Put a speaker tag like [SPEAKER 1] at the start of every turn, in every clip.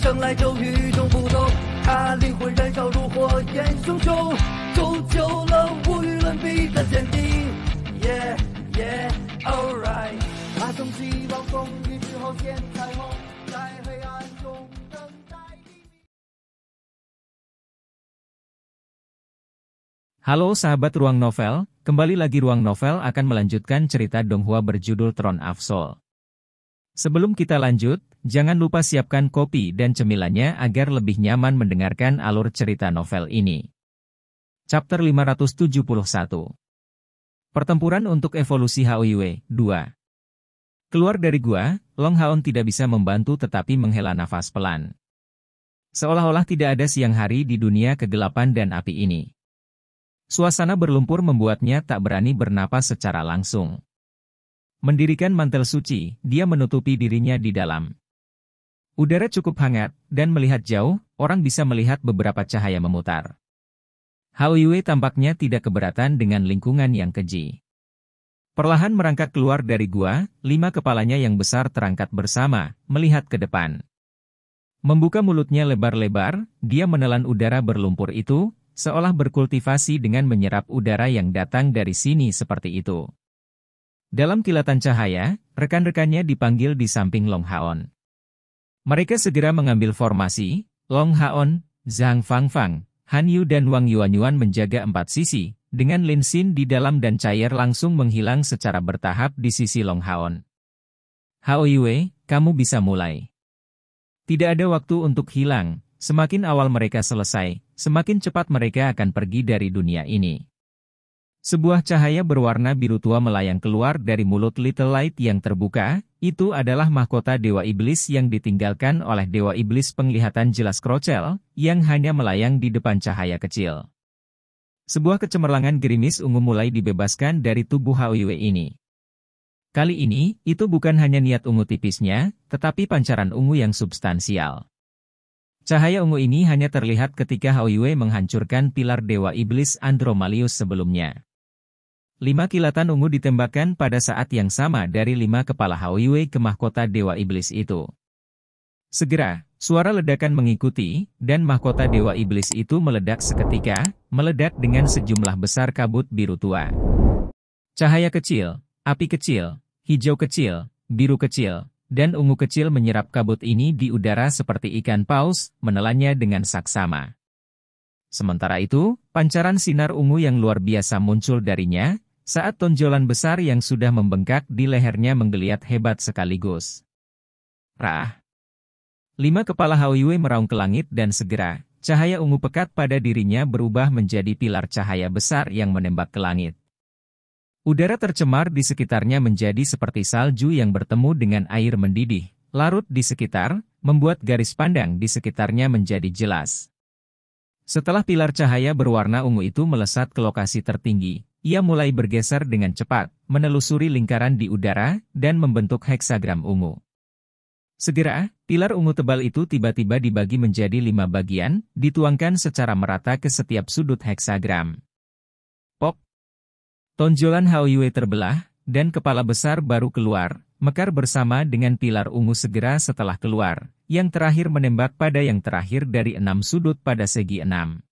[SPEAKER 1] 生来就与众不同，他灵魂燃烧如火焰熊熊，铸就了无与伦比的坚定。Yeah yeah alright， 他从希望风雨之后见彩虹，在黑暗中等待黎明。
[SPEAKER 2] Halo sahabat Ruang Novel, kembali lagi Ruang Novel akan melanjutkan cerita Donghua berjudul Throne of Soul. Sebelum kita lanjut, jangan lupa siapkan kopi dan cemilannya agar lebih nyaman mendengarkan alur cerita novel ini. Chapter 571. Pertempuran untuk evolusi Haoyue, 2. Keluar dari gua, Long Haon tidak bisa membantu tetapi menghela nafas pelan. Seolah-olah tidak ada siang hari di dunia kegelapan dan api ini. Suasana berlumpur membuatnya tak berani bernapas secara langsung. Mendirikan mantel suci, dia menutupi dirinya di dalam. Udara cukup hangat, dan melihat jauh, orang bisa melihat beberapa cahaya memutar. Haoyue tampaknya tidak keberatan dengan lingkungan yang keji. Perlahan merangkak keluar dari gua, 5 kepalanya yang besar terangkat bersama, melihat ke depan. Membuka mulutnya lebar-lebar, dia menelan udara berlumpur itu, seolah berkultivasi dengan menyerap udara yang datang dari sini seperti itu. Dalam kilatan cahaya, rekan-rekannya dipanggil di samping Long Haon. Mereka segera mengambil formasi, Long Haon, Zhang Fangfang, Han Yu dan Wang Yuanyuan menjaga 4 sisi, dengan Lin Xin di dalam dan cair langsung menghilang secara bertahap di sisi Long Haon. Haoyue, kamu bisa mulai. Tidak ada waktu untuk hilang, semakin awal mereka selesai, semakin cepat mereka akan pergi dari dunia ini. Sebuah cahaya berwarna biru tua melayang keluar dari mulut Little Light yang terbuka, itu adalah mahkota Dewa Iblis yang ditinggalkan oleh Dewa Iblis penglihatan jelas Crocel, yang hanya melayang di depan cahaya kecil. Sebuah kecemerlangan gerimis ungu mulai dibebaskan dari tubuh Haoyue ini. Kali ini, itu bukan hanya niat ungu tipisnya, tetapi pancaran ungu yang substansial. Cahaya ungu ini hanya terlihat ketika Haoyue menghancurkan pilar Dewa Iblis Andromalius sebelumnya. 5 kilatan ungu ditembakkan pada saat yang sama dari 5 kepala Haoyue ke mahkota Dewa Iblis itu. Segera, suara ledakan mengikuti, dan mahkota Dewa Iblis itu meledak seketika, meledak dengan sejumlah besar kabut biru tua. Cahaya kecil, api kecil, hijau kecil, biru kecil, dan ungu kecil menyerap kabut ini di udara seperti ikan paus, menelannya dengan saksama. Sementara itu, pancaran sinar ungu yang luar biasa muncul darinya, saat tonjolan besar yang sudah membengkak di lehernya menggeliat hebat sekaligus. Rah! 5 kepala Haoyue meraung ke langit dan segera, cahaya ungu pekat pada dirinya berubah menjadi pilar cahaya besar yang menembak ke langit. Udara tercemar di sekitarnya menjadi seperti salju yang bertemu dengan air mendidih, larut di sekitar, membuat garis pandang di sekitarnya menjadi jelas. Setelah pilar cahaya berwarna ungu itu melesat ke lokasi tertinggi, ia mulai bergeser dengan cepat, menelusuri lingkaran di udara, dan membentuk heksagram ungu. Segera, pilar ungu tebal itu tiba-tiba dibagi menjadi 5 bagian, dituangkan secara merata ke setiap sudut heksagram. Pop! Tonjolan Haoyue terbelah, dan kepala besar baru keluar, mekar bersama dengan pilar ungu segera setelah keluar, yang terakhir menembak pada yang terakhir dari 6 sudut pada segi 6.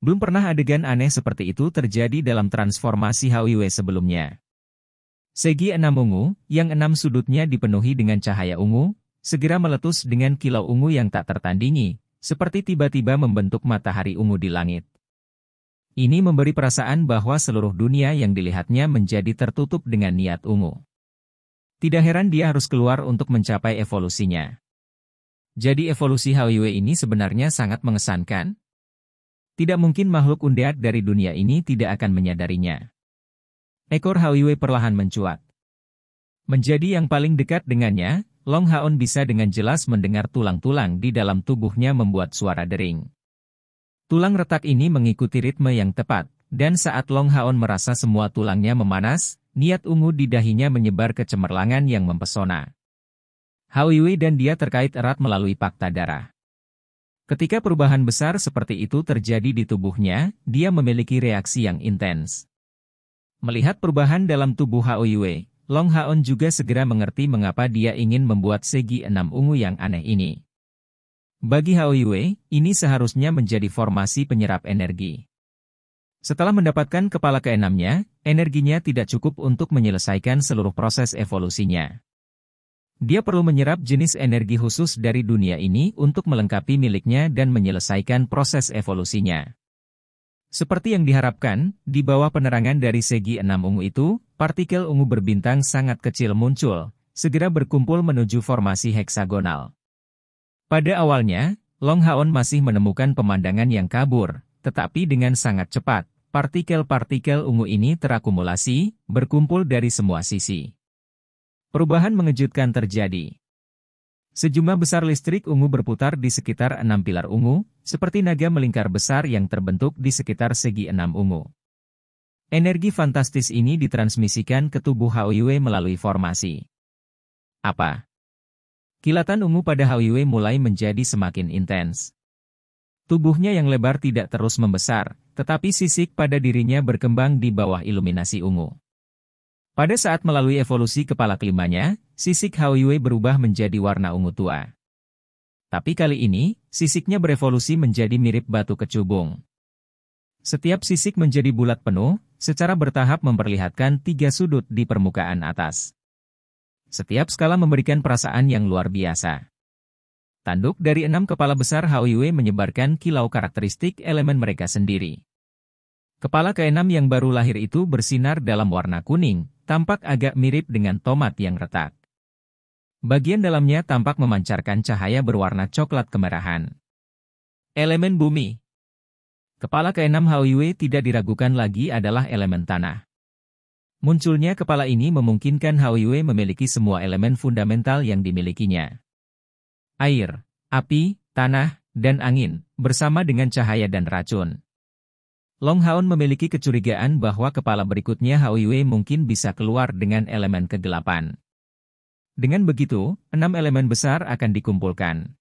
[SPEAKER 2] Belum pernah adegan aneh seperti itu terjadi dalam transformasi Haoyue sebelumnya. Segi 6 ungu, yang 6 sudutnya dipenuhi dengan cahaya ungu, segera meletus dengan kilau ungu yang tak tertandingi, seperti tiba-tiba membentuk matahari ungu di langit. Ini memberi perasaan bahwa seluruh dunia yang dilihatnya menjadi tertutup dengan niat ungu. Tidak heran dia harus keluar untuk mencapai evolusinya. Jadi evolusi Haoyue ini sebenarnya sangat mengesankan. Tidak mungkin makhluk undead dari dunia ini tidak akan menyadarinya. Ekor Haoyue perlahan mencuat. Menjadi yang paling dekat dengannya, Long Haon bisa dengan jelas mendengar tulang-tulang di dalam tubuhnya membuat suara dering. Tulang retak ini mengikuti ritme yang tepat, dan saat Long Haon merasa semua tulangnya memanas, niat ungu di dahinya menyebar kecemerlangan yang mempesona. Haoyue dan dia terkait erat melalui fakta darah. Ketika perubahan besar seperti itu terjadi di tubuhnya, dia memiliki reaksi yang intens. Melihat perubahan dalam tubuh Haoyue, Long Haon juga segera mengerti mengapa dia ingin membuat segi 6 ungu yang aneh ini. Bagi Hao Yue, ini seharusnya menjadi formasi penyerap energi. Setelah mendapatkan kepala keenamnya, energinya tidak cukup untuk menyelesaikan seluruh proses evolusinya. Dia perlu menyerap jenis energi khusus dari dunia ini untuk melengkapi miliknya dan menyelesaikan proses evolusinya. Seperti yang diharapkan, di bawah penerangan dari segi 6 ungu itu, partikel ungu berbintang sangat kecil muncul, segera berkumpul menuju formasi heksagonal. Pada awalnya, Long Haon masih menemukan pemandangan yang kabur, tetapi dengan sangat cepat, partikel-partikel ungu ini terakumulasi, berkumpul dari semua sisi. Perubahan mengejutkan terjadi. Sejumlah besar listrik ungu berputar di sekitar 6 pilar ungu, seperti naga melingkar besar yang terbentuk di sekitar segi 6 ungu. Energi fantastis ini ditransmisikan ke tubuh Hao Yue melalui formasi. Apa? Kilatan ungu pada Hao Yue mulai menjadi semakin intens. Tubuhnya yang lebar tidak terus membesar, tetapi sisik pada dirinya berkembang di bawah iluminasi ungu. Pada saat melalui evolusi kepala kelimanya, sisik Hao Yue berubah menjadi warna ungu tua. Tapi kali ini, sisiknya berevolusi menjadi mirip batu kecubung. Setiap sisik menjadi bulat penuh, secara bertahap memperlihatkan 3 sudut di permukaan atas. Setiap skala memberikan perasaan yang luar biasa. Tanduk dari 6 kepala besar Hao Yue menyebarkan kilau karakteristik elemen mereka sendiri. Kepala keenam yang baru lahir itu bersinar dalam warna kuning, tampak agak mirip dengan tomat yang retak. Bagian dalamnya tampak memancarkan cahaya berwarna coklat kemerahan. Elemen bumi. Kepala keenam Hao Yue tidak diragukan lagi adalah elemen tanah. Munculnya kepala ini memungkinkan Hao Yue memiliki semua elemen fundamental yang dimilikinya. Air, api, tanah, dan angin, bersama dengan cahaya dan racun. Long Haon memiliki kecurigaan bahwa kepala berikutnya Hao Yue mungkin bisa keluar dengan elemen kegelapan. Dengan begitu, 6 elemen besar akan dikumpulkan.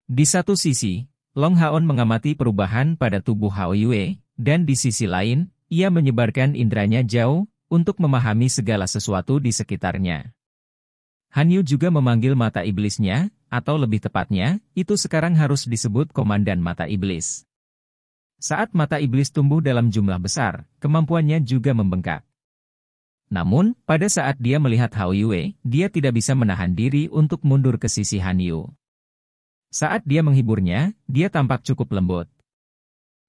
[SPEAKER 2] Di satu sisi, Long Haon mengamati perubahan pada tubuh Hao Yue, dan di sisi lain, ia menyebarkan indranya jauh, untuk memahami segala sesuatu di sekitarnya. Han Yu juga memanggil mata iblisnya, atau lebih tepatnya, itu sekarang harus disebut komandan mata iblis. Saat mata iblis tumbuh dalam jumlah besar, kemampuannya juga membengkak. Namun, pada saat dia melihat Hao Yue, dia tidak bisa menahan diri untuk mundur ke sisi Han Yu. Saat dia menghiburnya, dia tampak cukup lembut.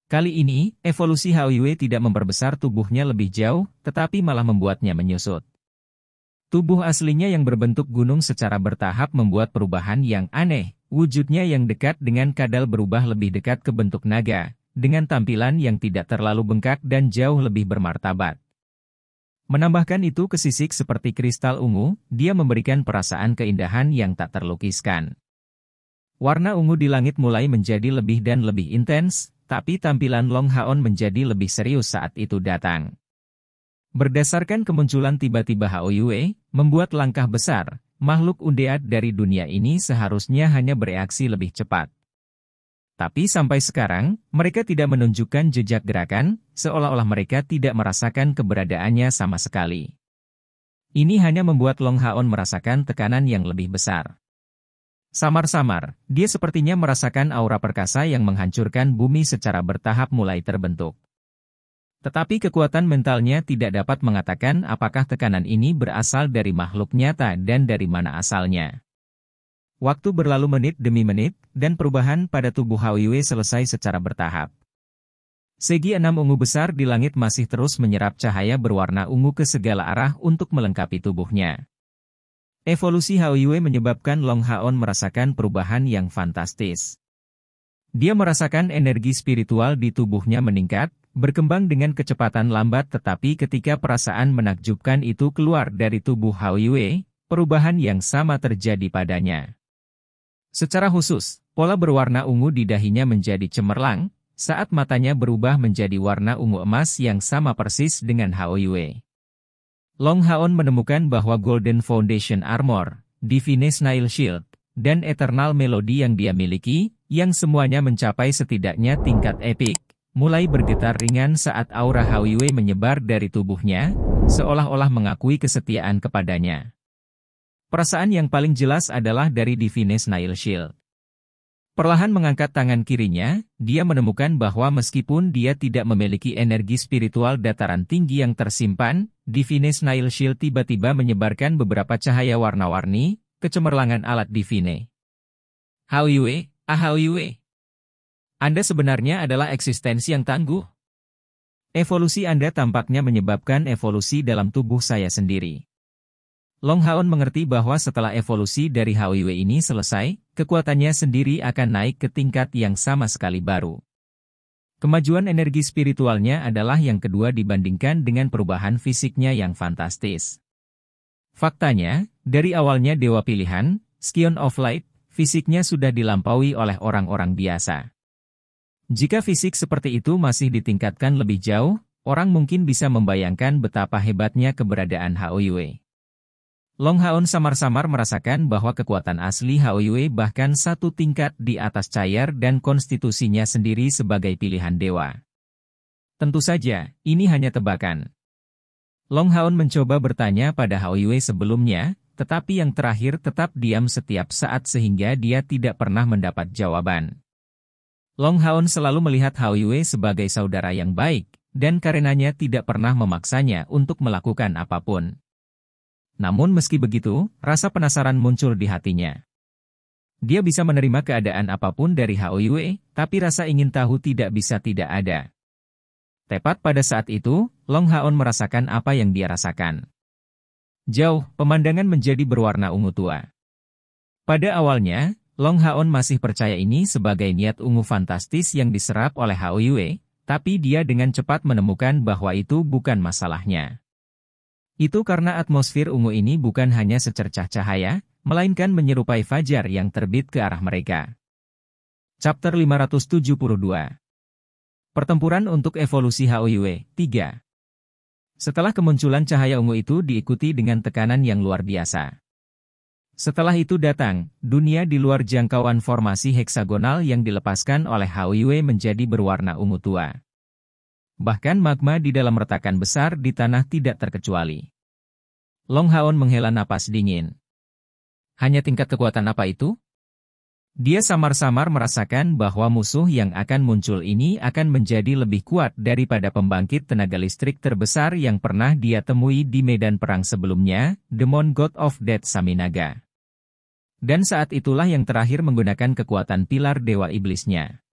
[SPEAKER 2] Kali ini, evolusi Hao Yue tidak memperbesar tubuhnya lebih jauh, tetapi malah membuatnya menyusut. Tubuh aslinya yang berbentuk gunung secara bertahap membuat perubahan yang aneh, wujudnya yang dekat dengan kadal berubah lebih dekat ke bentuk naga, dengan tampilan yang tidak terlalu bengkak dan jauh lebih bermartabat. Menambahkan itu ke sisik seperti kristal ungu, dia memberikan perasaan keindahan yang tak terlukiskan. Warna ungu di langit mulai menjadi lebih dan lebih intens, tapi tampilan Long Haon menjadi lebih serius saat itu datang. Berdasarkan kemunculan tiba-tiba Hao Yue, membuat langkah besar, makhluk undead dari dunia ini seharusnya hanya bereaksi lebih cepat. Tapi sampai sekarang, mereka tidak menunjukkan jejak gerakan, seolah-olah mereka tidak merasakan keberadaannya sama sekali. Ini hanya membuat Long Haon merasakan tekanan yang lebih besar. Samar-samar, dia sepertinya merasakan aura perkasa yang menghancurkan bumi secara bertahap mulai terbentuk. Tetapi kekuatan mentalnya tidak dapat mengatakan apakah tekanan ini berasal dari makhluk nyata dan dari mana asalnya. Waktu berlalu menit demi menit, dan perubahan pada tubuh Hao Yue selesai secara bertahap. Segi 6 ungu besar di langit masih terus menyerap cahaya berwarna ungu ke segala arah untuk melengkapi tubuhnya. Evolusi Hao Yue menyebabkan Long Haon merasakan perubahan yang fantastis. Dia merasakan energi spiritual di tubuhnya meningkat, berkembang dengan kecepatan lambat tetapi ketika perasaan menakjubkan itu keluar dari tubuh Hao Yue, perubahan yang sama terjadi padanya. Secara khusus, pola berwarna ungu di dahinya menjadi cemerlang, saat matanya berubah menjadi warna ungu emas yang sama persis dengan Hao Yue. Long Haon menemukan bahwa Golden Foundation Armor, Divine Snail Shield, dan Eternal Melody yang dia miliki, yang semuanya mencapai setidaknya tingkat epik, mulai bergetar ringan saat aura Hao Yue menyebar dari tubuhnya, seolah-olah mengakui kesetiaan kepadanya. Perasaan yang paling jelas adalah dari Divine Snail Shield. Perlahan mengangkat tangan kirinya, dia menemukan bahwa meskipun dia tidak memiliki energi spiritual dataran tinggi yang tersimpan, Divine Snail Shield tiba-tiba menyebarkan beberapa cahaya warna-warni, kecemerlangan alat Divine. Haoyue, Haoyue. Anda sebenarnya adalah eksistensi yang tangguh. Evolusi Anda tampaknya menyebabkan evolusi dalam tubuh saya sendiri. Long Haon mengerti bahwa setelah evolusi dari Haoyue ini selesai, kekuatannya sendiri akan naik ke tingkat yang sama sekali baru. Kemajuan energi spiritualnya adalah yang kedua dibandingkan dengan perubahan fisiknya yang fantastis. Faktanya, dari awalnya dewa pilihan, Scion of Light, fisiknya sudah dilampaui oleh orang-orang biasa. Jika fisik seperti itu masih ditingkatkan lebih jauh, orang mungkin bisa membayangkan betapa hebatnya keberadaan Haoyue. Long Haon samar-samar merasakan bahwa kekuatan asli Haoyue bahkan satu tingkat di atas Cair dan konstitusinya sendiri sebagai pilihan dewa. Tentu saja, ini hanya tebakan. Long Haon mencoba bertanya pada Haoyue sebelumnya, tetapi yang terakhir tetap diam setiap saat sehingga dia tidak pernah mendapat jawaban. Long Haon selalu melihat Haoyue sebagai saudara yang baik, dan karenanya tidak pernah memaksanya untuk melakukan apapun. Namun meski begitu, rasa penasaran muncul di hatinya. Dia bisa menerima keadaan apapun dari Haoyue, tapi rasa ingin tahu tidak bisa tidak ada. Tepat pada saat itu, Long Haon merasakan apa yang dia rasakan. Jauh, pemandangan menjadi berwarna ungu tua. Pada awalnya, Long Haon masih percaya ini sebagai niat ungu fantastis yang diserap oleh Haoyue, tapi dia dengan cepat menemukan bahwa itu bukan masalahnya. Itu karena atmosfer ungu ini bukan hanya secercah cahaya, melainkan menyerupai fajar yang terbit ke arah mereka. Chapter 572. Pertempuran untuk evolusi Haoyue, 3. Setelah kemunculan cahaya ungu itu diikuti dengan tekanan yang luar biasa. Setelah itu datang, dunia di luar jangkauan formasi heksagonal yang dilepaskan oleh Haoyue menjadi berwarna ungu tua. Bahkan magma di dalam retakan besar di tanah tidak terkecuali. Long Haon menghela napas dingin. Hanya tingkat kekuatan apa itu? Dia samar-samar merasakan bahwa musuh yang akan muncul ini akan menjadi lebih kuat daripada pembangkit tenaga listrik terbesar yang pernah dia temui di medan perang sebelumnya, Demon God of Death Saminaga. Dan saat itulah yang terakhir menggunakan kekuatan pilar dewa iblisnya.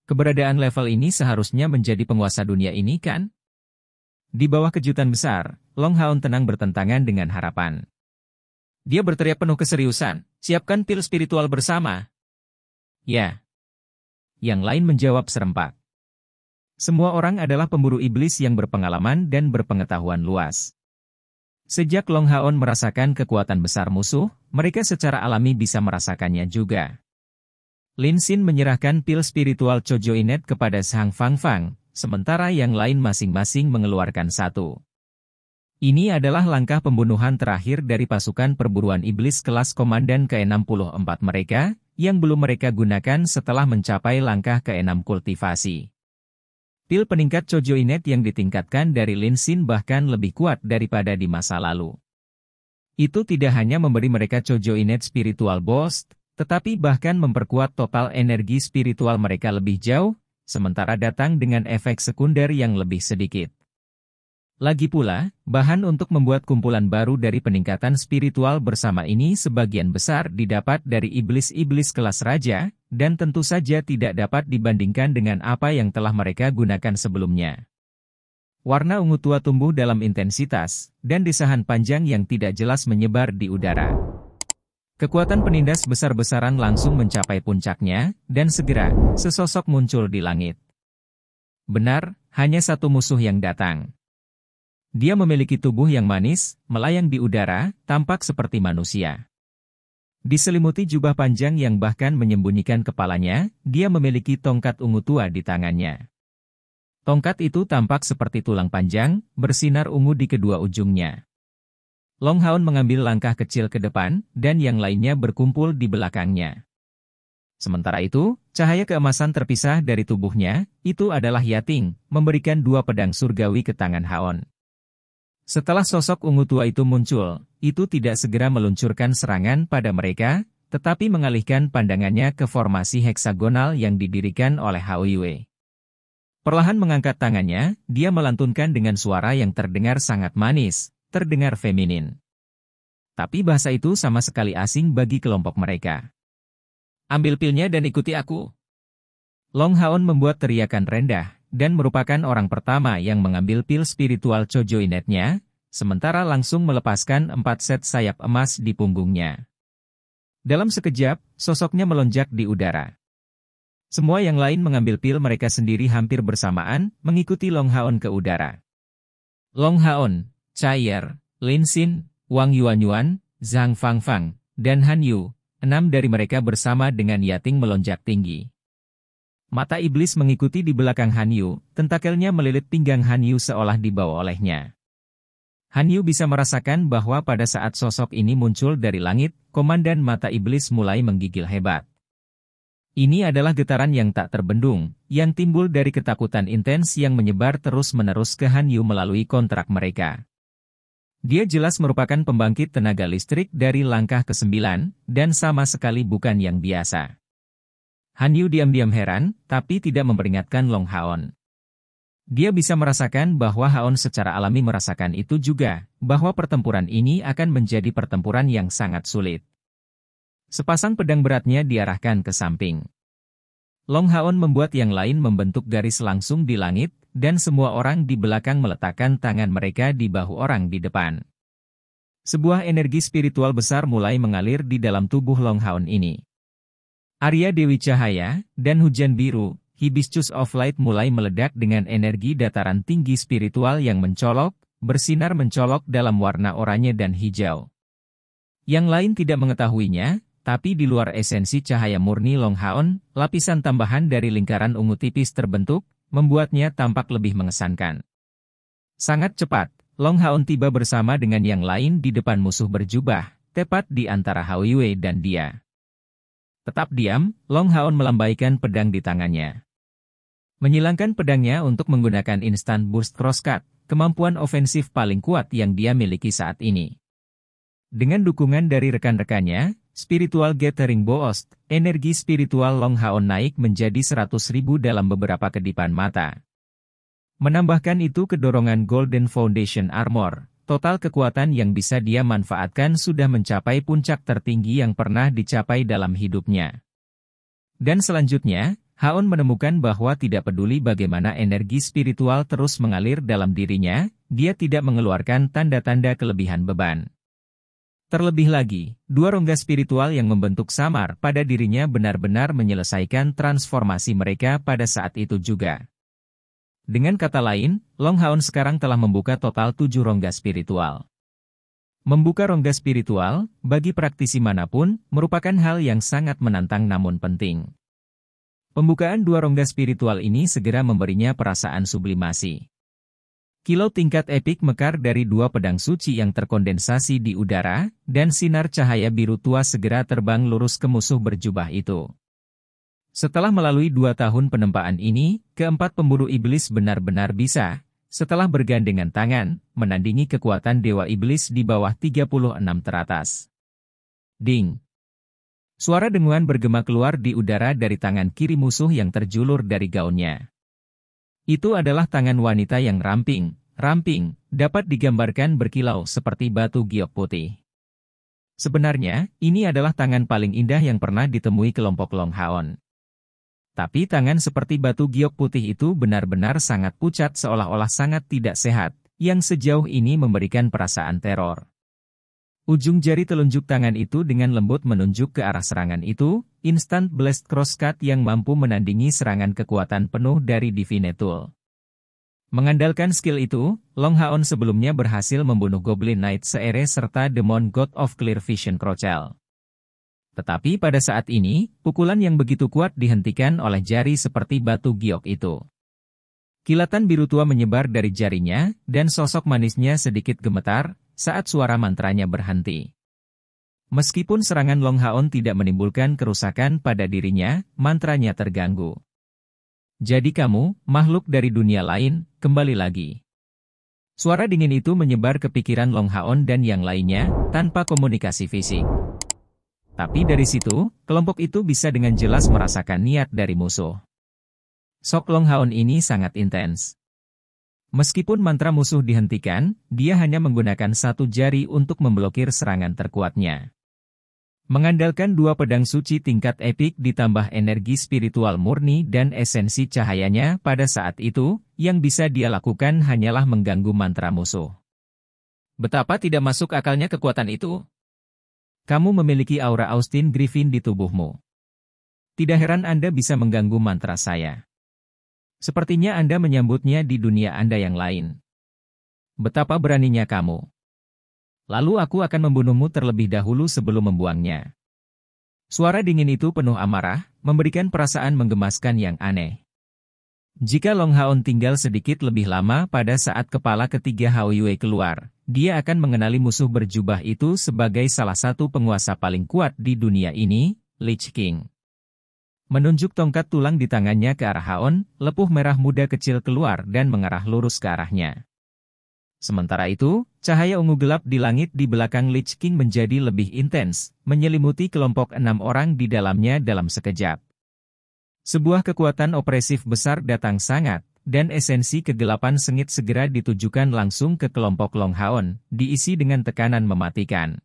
[SPEAKER 2] Keberadaan level ini seharusnya menjadi penguasa dunia ini kan? Di bawah kejutan besar, Long Haon tenang bertentangan dengan harapan. Dia berteriak penuh keseriusan, siapkan pil spiritual bersama. Ya. Yang lain menjawab serempak. Semua orang adalah pemburu iblis yang berpengalaman dan berpengetahuan luas. Sejak Long Haon merasakan kekuatan besar musuh, mereka secara alami bisa merasakannya juga. Lin Xin menyerahkan pil spiritual Chojo Inet kepada Sang Fang Fang, sementara yang lain masing-masing mengeluarkan satu. Ini adalah langkah pembunuhan terakhir dari pasukan perburuan iblis kelas komandan ke-64 mereka, yang belum mereka gunakan setelah mencapai langkah ke-6 kultivasi. Pil peningkat Chojo Inet yang ditingkatkan dari Lin Xin bahkan lebih kuat daripada di masa lalu. Itu tidak hanya memberi mereka Chojo Inet Spiritual Boost, tetapi bahkan memperkuat total energi spiritual mereka lebih jauh, sementara datang dengan efek sekunder yang lebih sedikit. Lagi pula, bahan untuk membuat kumpulan baru dari peningkatan spiritual bersama ini sebagian besar didapat dari iblis-iblis kelas raja, dan tentu saja tidak dapat dibandingkan dengan apa yang telah mereka gunakan sebelumnya. Warna ungu tua tumbuh dalam intensitas, dan desahan panjang yang tidak jelas menyebar di udara. Kekuatan penindas besar-besaran langsung mencapai puncaknya, dan segera, sesosok muncul di langit. Benar, hanya satu musuh yang datang. Dia memiliki tubuh yang manis, melayang di udara, tampak seperti manusia. Diselimuti jubah panjang yang bahkan menyembunyikan kepalanya, dia memiliki tongkat ungu tua di tangannya. Tongkat itu tampak seperti tulang panjang, bersinar ungu di kedua ujungnya. Long Haon mengambil langkah kecil ke depan, dan yang lainnya berkumpul di belakangnya. Sementara itu, cahaya keemasan terpisah dari tubuhnya, itu adalah Yating, memberikan dua pedang surgawi ke tangan Haon. Setelah sosok ungu tua itu muncul, itu tidak segera meluncurkan serangan pada mereka, tetapi mengalihkan pandangannya ke formasi heksagonal yang didirikan oleh Hao Yue. Perlahan mengangkat tangannya, dia melantunkan dengan suara yang terdengar sangat manis, terdengar feminin. Tapi bahasa itu sama sekali asing bagi kelompok mereka. Ambil pilnya dan ikuti aku. Long Haon membuat teriakan rendah, dan merupakan orang pertama yang mengambil pil spiritual Chojo Inetnya, sementara langsung melepaskan 4 set sayap emas di punggungnya. Dalam sekejap, sosoknya melonjak di udara. Semua yang lain mengambil pil mereka sendiri hampir bersamaan, mengikuti Long Haon ke udara. Long Haon, Chaier, Lin Xin, Wang Yuanyuan, Zhang Fangfang, dan Han Yu, 6 dari mereka bersama dengan Yating melonjak tinggi. Mata iblis mengikuti di belakang Han Yu, tentakelnya melilit pinggang Han Yu seolah dibawa olehnya. Han Yu bisa merasakan bahwa pada saat sosok ini muncul dari langit, komandan mata iblis mulai menggigil hebat. Ini adalah getaran yang tak terbendung, yang timbul dari ketakutan intens yang menyebar terus-menerus ke Han Yu melalui kontrak mereka. Dia jelas merupakan pembangkit tenaga listrik dari langkah ke-9, dan sama sekali bukan yang biasa. Han Yu diam-diam heran, tapi tidak memperingatkan Long Haon. Dia bisa merasakan bahwa Haon secara alami merasakan itu juga, bahwa pertempuran ini akan menjadi pertempuran yang sangat sulit. Sepasang pedang beratnya diarahkan ke samping. Long Haon membuat yang lain membentuk garis langsung di langit, dan semua orang di belakang meletakkan tangan mereka di bahu orang di depan. Sebuah energi spiritual besar mulai mengalir di dalam tubuh Long Haon ini. Arya Dewi Cahaya, dan hujan biru, Hibiscus of Light mulai meledak dengan energi dataran tinggi spiritual yang mencolok, bersinar mencolok dalam warna oranye dan hijau. Yang lain tidak mengetahuinya, tapi di luar esensi cahaya murni Long Haon, lapisan tambahan dari lingkaran ungu tipis terbentuk, membuatnya tampak lebih mengesankan. Sangat cepat, Long Haon tiba bersama dengan yang lain di depan musuh berjubah, tepat di antara Hao Yue dan dia. Tetap diam, Long Haon melambaikan pedang di tangannya. Menyilangkan pedangnya untuk menggunakan Instant Burst Crosscut, kemampuan ofensif paling kuat yang dia miliki saat ini. Dengan dukungan dari rekan-rekannya, Spiritual Gathering Boost, energi spiritual Long Haon naik menjadi 100.000 dalam beberapa kedipan mata. Menambahkan itu ke dorongan Golden Foundation Armor, total kekuatan yang bisa dia manfaatkan sudah mencapai puncak tertinggi yang pernah dicapai dalam hidupnya. Dan selanjutnya, Haon menemukan bahwa tidak peduli bagaimana energi spiritual terus mengalir dalam dirinya, dia tidak mengeluarkan tanda-tanda kelebihan beban. Terlebih lagi, 2 rongga spiritual yang membentuk samar pada dirinya benar-benar menyelesaikan transformasi mereka pada saat itu juga. Dengan kata lain, Long Haon sekarang telah membuka total 7 rongga spiritual. Membuka rongga spiritual, bagi praktisi manapun, merupakan hal yang sangat menantang namun penting. Pembukaan 2 rongga spiritual ini segera memberinya perasaan sublimasi. Kilau tingkat epik mekar dari 2 pedang suci yang terkondensasi di udara, dan sinar cahaya biru tua segera terbang lurus ke musuh berjubah itu. Setelah melalui 2 tahun penempaan ini, keempat pemburu iblis benar-benar bisa, setelah bergandengan tangan, menandingi kekuatan Dewa Iblis di bawah 36 teratas. Ding! Suara dengungan bergema keluar di udara dari tangan kiri musuh yang terjulur dari gaunnya. Itu adalah tangan wanita yang ramping, dapat digambarkan berkilau seperti batu giok putih. Sebenarnya, ini adalah tangan paling indah yang pernah ditemui kelompok Long Haon. Tapi tangan seperti batu giok putih itu benar-benar sangat pucat seolah-olah sangat tidak sehat, yang sejauh ini memberikan perasaan teror. Ujung jari telunjuk tangan itu dengan lembut menunjuk ke arah serangan itu, Instant Blast Crosscut yang mampu menandingi serangan kekuatan penuh dari Divine Tool. Mengandalkan skill itu, Long Haon sebelumnya berhasil membunuh Goblin Knight Seere serta Demon God of Clear Vision Crochel. Tetapi pada saat ini, pukulan yang begitu kuat dihentikan oleh jari seperti batu giok itu. Kilatan biru tua menyebar dari jarinya, dan sosok manisnya sedikit gemetar, saat suara mantranya berhenti. Meskipun serangan Long Haon tidak menimbulkan kerusakan pada dirinya, mantranya terganggu. Jadi kamu, makhluk dari dunia lain, kembali lagi. Suara dingin itu menyebar ke pikiran Long Haon dan yang lainnya, tanpa komunikasi fisik. Tapi dari situ, kelompok itu bisa dengan jelas merasakan niat dari musuh. Sok Long Haon ini sangat intens. Meskipun mantra musuh dihentikan, dia hanya menggunakan satu jari untuk memblokir serangan terkuatnya. Mengandalkan dua pedang suci tingkat epik ditambah energi spiritual murni dan esensi cahayanya pada saat itu, yang bisa dia lakukan hanyalah mengganggu mantra musuh. Betapa tidak masuk akalnya kekuatan itu? Kamu memiliki aura Austin Griffin di tubuhmu. Tidak heran Anda bisa mengganggu mantra saya. Sepertinya Anda menyambutnya di dunia Anda yang lain. Betapa beraninya kamu. Lalu aku akan membunuhmu terlebih dahulu sebelum membuangnya. Suara dingin itu penuh amarah, memberikan perasaan menggemaskan yang aneh. Jika Long Haon tinggal sedikit lebih lama pada saat kepala ketiga Hao Yue keluar, dia akan mengenali musuh berjubah itu sebagai salah satu penguasa paling kuat di dunia ini, Lich King. Menunjuk tongkat tulang di tangannya ke arah Haon, lepuh merah muda kecil keluar dan mengarah lurus ke arahnya. Sementara itu, cahaya ungu gelap di langit di belakang Lich King menjadi lebih intens, menyelimuti kelompok 6 orang di dalamnya dalam sekejap. Sebuah kekuatan opresif besar datang sangat, dan esensi kegelapan sengit segera ditujukan langsung ke kelompok Long Haon, diisi dengan tekanan mematikan.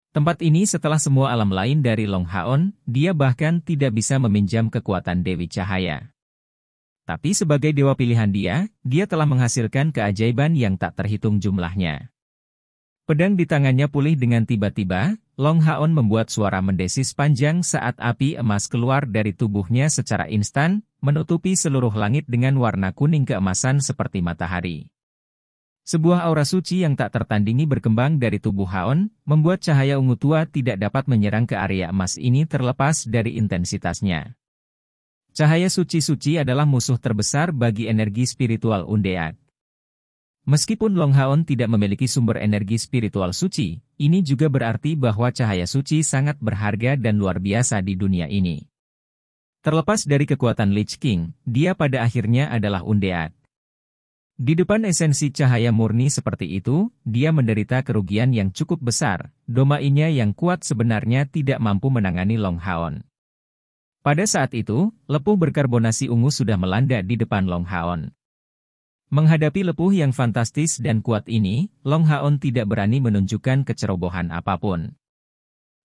[SPEAKER 2] Tempat ini setelah semua alam lain dari Long Haon, dia bahkan tidak bisa meminjam kekuatan Dewi Cahaya. Tapi sebagai dewa pilihan dia telah menghasilkan keajaiban yang tak terhitung jumlahnya. Pedang di tangannya pulih dengan tiba-tiba, Long Haon membuat suara mendesis panjang saat api emas keluar dari tubuhnya secara instan, menutupi seluruh langit dengan warna kuning keemasan seperti matahari. Sebuah aura suci yang tak tertandingi berkembang dari tubuh Haon, membuat cahaya ungu tua tidak dapat menyerang ke area emas ini terlepas dari intensitasnya. Cahaya suci-suci adalah musuh terbesar bagi energi spiritual undead. Meskipun Long Haon tidak memiliki sumber energi spiritual suci, ini juga berarti bahwa cahaya suci sangat berharga dan luar biasa di dunia ini. Terlepas dari kekuatan Lich King, dia pada akhirnya adalah undead. Di depan esensi cahaya murni seperti itu, dia menderita kerugian yang cukup besar. Domainya yang kuat sebenarnya tidak mampu menangani Long Haon. Pada saat itu, lepuh berkarbonasi ungu sudah melanda di depan Long Haon. Menghadapi lepuh yang fantastis dan kuat ini, Long Haon tidak berani menunjukkan kecerobohan apapun.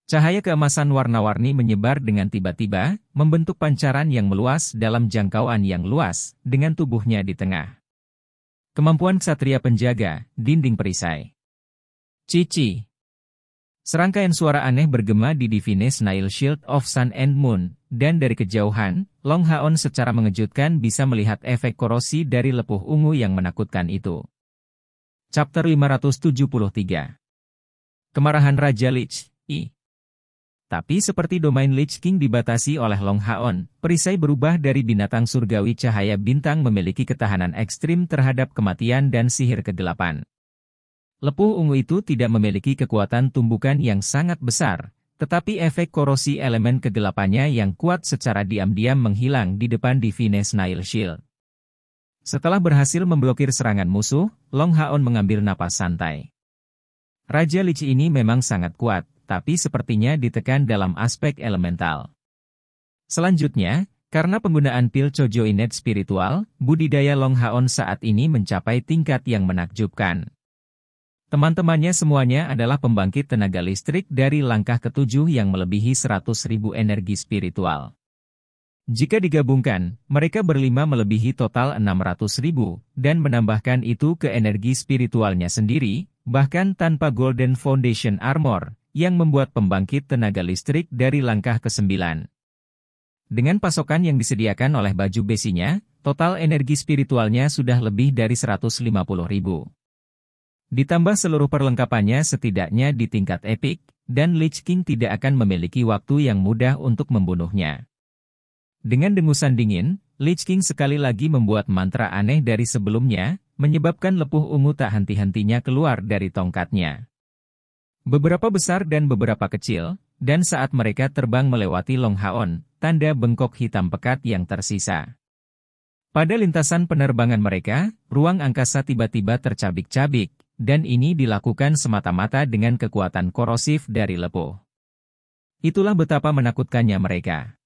[SPEAKER 2] Cahaya keemasan warna-warni menyebar dengan tiba-tiba, membentuk pancaran yang meluas dalam jangkauan yang luas, dengan tubuhnya di tengah. Kemampuan Ksatria Penjaga, Dinding Perisai. Cici. Serangkaian suara aneh bergema di Divine Snail Shield of Sun and Moon, dan dari kejauhan, Long Haon secara mengejutkan bisa melihat efek korosi dari lepuh ungu yang menakutkan itu. Chapter 573. Kemarahan Raja Lich, I. Tapi seperti domain Lich King dibatasi oleh Long Haon, perisai berubah dari binatang surgawi cahaya bintang memiliki ketahanan ekstrim terhadap kematian dan sihir kegelapan. Lepuh ungu itu tidak memiliki kekuatan tumbukan yang sangat besar, tetapi efek korosi elemen kegelapannya yang kuat secara diam-diam menghilang di depan Divine Snail Shield. Setelah berhasil memblokir serangan musuh, Long Haon mengambil napas santai. Raja Lich ini memang sangat kuat, tapi sepertinya ditekan dalam aspek elemental. Selanjutnya, karena penggunaan pil Chojo Innate spiritual, budidaya Long Haon saat ini mencapai tingkat yang menakjubkan. Teman-temannya semuanya adalah pembangkit tenaga listrik dari langkah ketujuh yang melebihi 100.000 energi spiritual. Jika digabungkan, mereka berlima melebihi total 600.000, dan menambahkan itu ke energi spiritualnya sendiri, bahkan tanpa Golden Foundation Armor, yang membuat pembangkit tenaga listrik dari langkah ke-9. Dengan pasokan yang disediakan oleh baju besinya, total energi spiritualnya sudah lebih dari 150.000. Ditambah seluruh perlengkapannya setidaknya di tingkat epik, dan Lich King tidak akan memiliki waktu yang mudah untuk membunuhnya. Dengan dengusan dingin, Lich King sekali lagi membuat mantra aneh dari sebelumnya, menyebabkan lepuh ungu tak henti-hentinya keluar dari tongkatnya. Beberapa besar dan beberapa kecil, dan saat mereka terbang melewati Long Haon, tanda bengkok hitam pekat yang tersisa. Pada lintasan penerbangan mereka, ruang angkasa tiba-tiba tercabik-cabik, dan ini dilakukan semata-mata dengan kekuatan korosif dari lepuh. Itulah betapa menakutkannya mereka.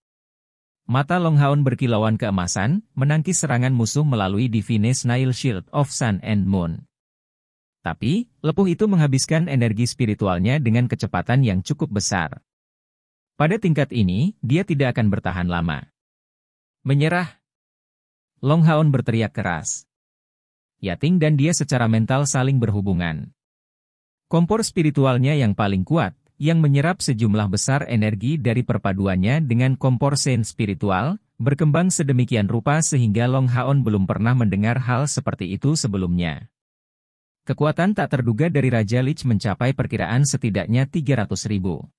[SPEAKER 2] Mata Longhaon berkilauan keemasan, menangkis serangan musuh melalui Divine Snail Shield of Sun and Moon. Tapi, lepuh itu menghabiskan energi spiritualnya dengan kecepatan yang cukup besar. Pada tingkat ini, dia tidak akan bertahan lama. Menyerah. Longhaon berteriak keras. Yating dan dia secara mental saling berhubungan. Kompor spiritualnya yang paling kuat, yang menyerap sejumlah besar energi dari perpaduannya dengan kompor sen spiritual, berkembang sedemikian rupa sehingga Longhaon belum pernah mendengar hal seperti itu sebelumnya. Kekuatan tak terduga dari Raja Lich mencapai perkiraan setidaknya 300.000.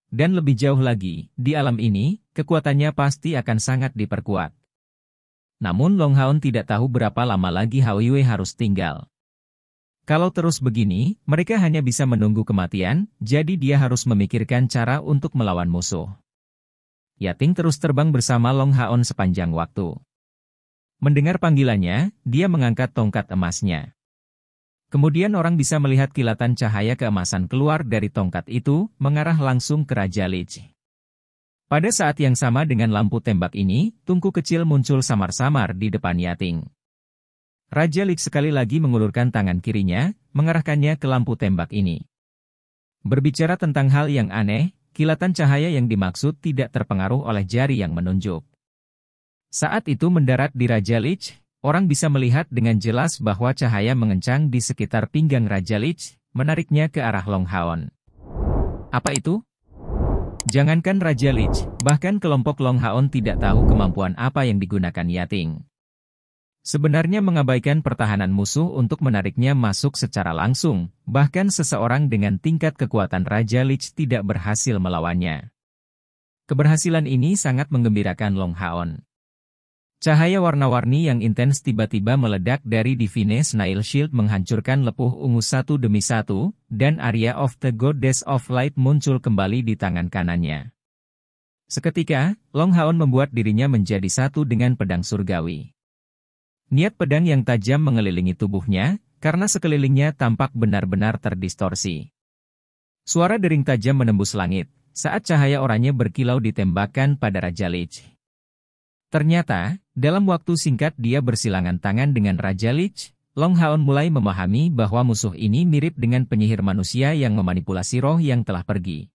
[SPEAKER 2] Dan lebih jauh lagi, di alam ini, kekuatannya pasti akan sangat diperkuat. Namun Longhaon tidak tahu berapa lama lagi Hao Yue harus tinggal. Kalau terus begini, mereka hanya bisa menunggu kematian, jadi dia harus memikirkan cara untuk melawan musuh. Yating terus terbang bersama Longhaon sepanjang waktu. Mendengar panggilannya, dia mengangkat tongkat emasnya. Kemudian orang bisa melihat kilatan cahaya keemasan keluar dari tongkat itu, mengarah langsung ke Raja Lich. Pada saat yang sama dengan lampu tembak ini, tungku kecil muncul samar-samar di depan Yating. Raja Lich sekali lagi mengulurkan tangan kirinya, mengarahkannya ke lampu tembak ini. Berbicara tentang hal yang aneh, kilatan cahaya yang dimaksud tidak terpengaruh oleh jari yang menunjuk. Saat itu mendarat di Raja Lich, orang bisa melihat dengan jelas bahwa cahaya mengencang di sekitar pinggang Raja Lich, menariknya ke arah Longhaon. Apa itu? Jangankan Raja Lich, bahkan kelompok Longhaon tidak tahu kemampuan apa yang digunakan Yating. Sebenarnya mengabaikan pertahanan musuh untuk menariknya masuk secara langsung, bahkan seseorang dengan tingkat kekuatan Raja Lich tidak berhasil melawannya. Keberhasilan ini sangat menggembirakan Longhaon. Cahaya warna-warni yang intens tiba-tiba meledak dari Divine Snail Shield menghancurkan lepuh ungu satu demi satu, dan Area of the Goddess of Light muncul kembali di tangan kanannya. Seketika, Longhaon membuat dirinya menjadi satu dengan pedang surgawi. Niat pedang yang tajam mengelilingi tubuhnya, karena sekelilingnya tampak benar-benar terdistorsi. Suara dering tajam menembus langit, saat cahaya oranye berkilau ditembakkan pada Raja Lich. Ternyata, dalam waktu singkat dia bersilangan tangan dengan Raja Lich, Longhaon mulai memahami bahwa musuh ini mirip dengan penyihir manusia yang memanipulasi roh yang telah pergi.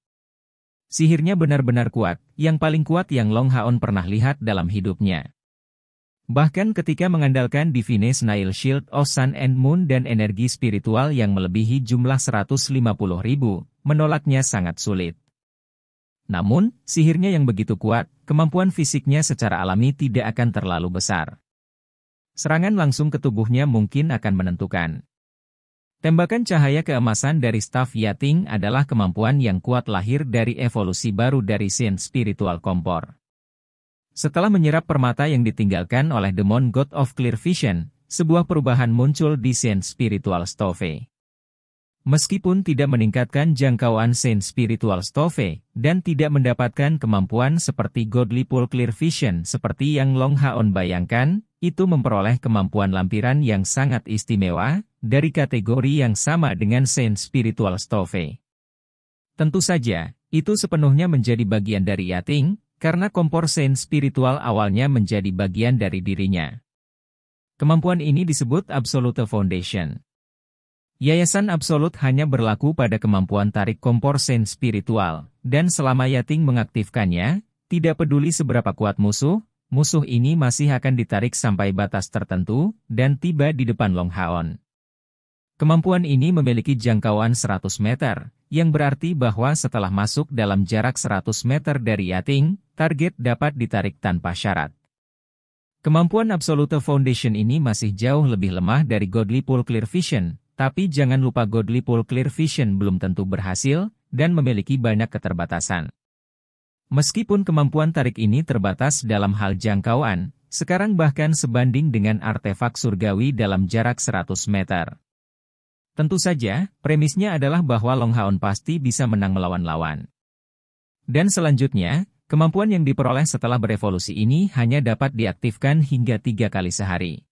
[SPEAKER 2] Sihirnya benar-benar kuat, yang paling kuat yang Longhaon pernah lihat dalam hidupnya. Bahkan ketika mengandalkan Divine Snail Shield of Sun and Moon dan energi spiritual yang melebihi jumlah 150.000, menolaknya sangat sulit. Namun, sihirnya yang begitu kuat, kemampuan fisiknya secara alami tidak akan terlalu besar. Serangan langsung ke tubuhnya mungkin akan menentukan. Tembakan cahaya keemasan dari staf Yating adalah kemampuan yang kuat lahir dari evolusi baru dari Sin Spiritual Kompor. Setelah menyerap permata yang ditinggalkan oleh Demon God of Clear Vision, sebuah perubahan muncul di Sin Spiritual Stove. Meskipun tidak meningkatkan jangkauan Sin Spiritual Stove, dan tidak mendapatkan kemampuan seperti Godly Pool Clear Vision seperti yang Longhaon bayangkan, itu memperoleh kemampuan lampiran yang sangat istimewa, dari kategori yang sama dengan Sin Spiritual Stove. Tentu saja, itu sepenuhnya menjadi bagian dari Yating, karena kompor Sin Spiritual awalnya menjadi bagian dari dirinya. Kemampuan ini disebut Absolute Foundation. Yayasan Absolut hanya berlaku pada kemampuan tarik kompor Sin Spiritual, dan selama Yating mengaktifkannya, tidak peduli seberapa kuat musuh, musuh ini masih akan ditarik sampai batas tertentu, dan tiba di depan Longhaon. Kemampuan ini memiliki jangkauan 100 meter, yang berarti bahwa setelah masuk dalam jarak 100 meter dari Yating, target dapat ditarik tanpa syarat. Kemampuan Absolute Foundation ini masih jauh lebih lemah dari Godly Pool Clear Vision, tapi jangan lupa Godly Pool Clear Vision belum tentu berhasil, dan memiliki banyak keterbatasan. Meskipun kemampuan tarik ini terbatas dalam hal jangkauan, sekarang bahkan sebanding dengan artefak surgawi dalam jarak 100 meter. Tentu saja, premisnya adalah bahwa Longhaon pasti bisa menang melawan lawan. Dan selanjutnya, kemampuan yang diperoleh setelah berevolusi ini hanya dapat diaktifkan hingga 3 kali sehari.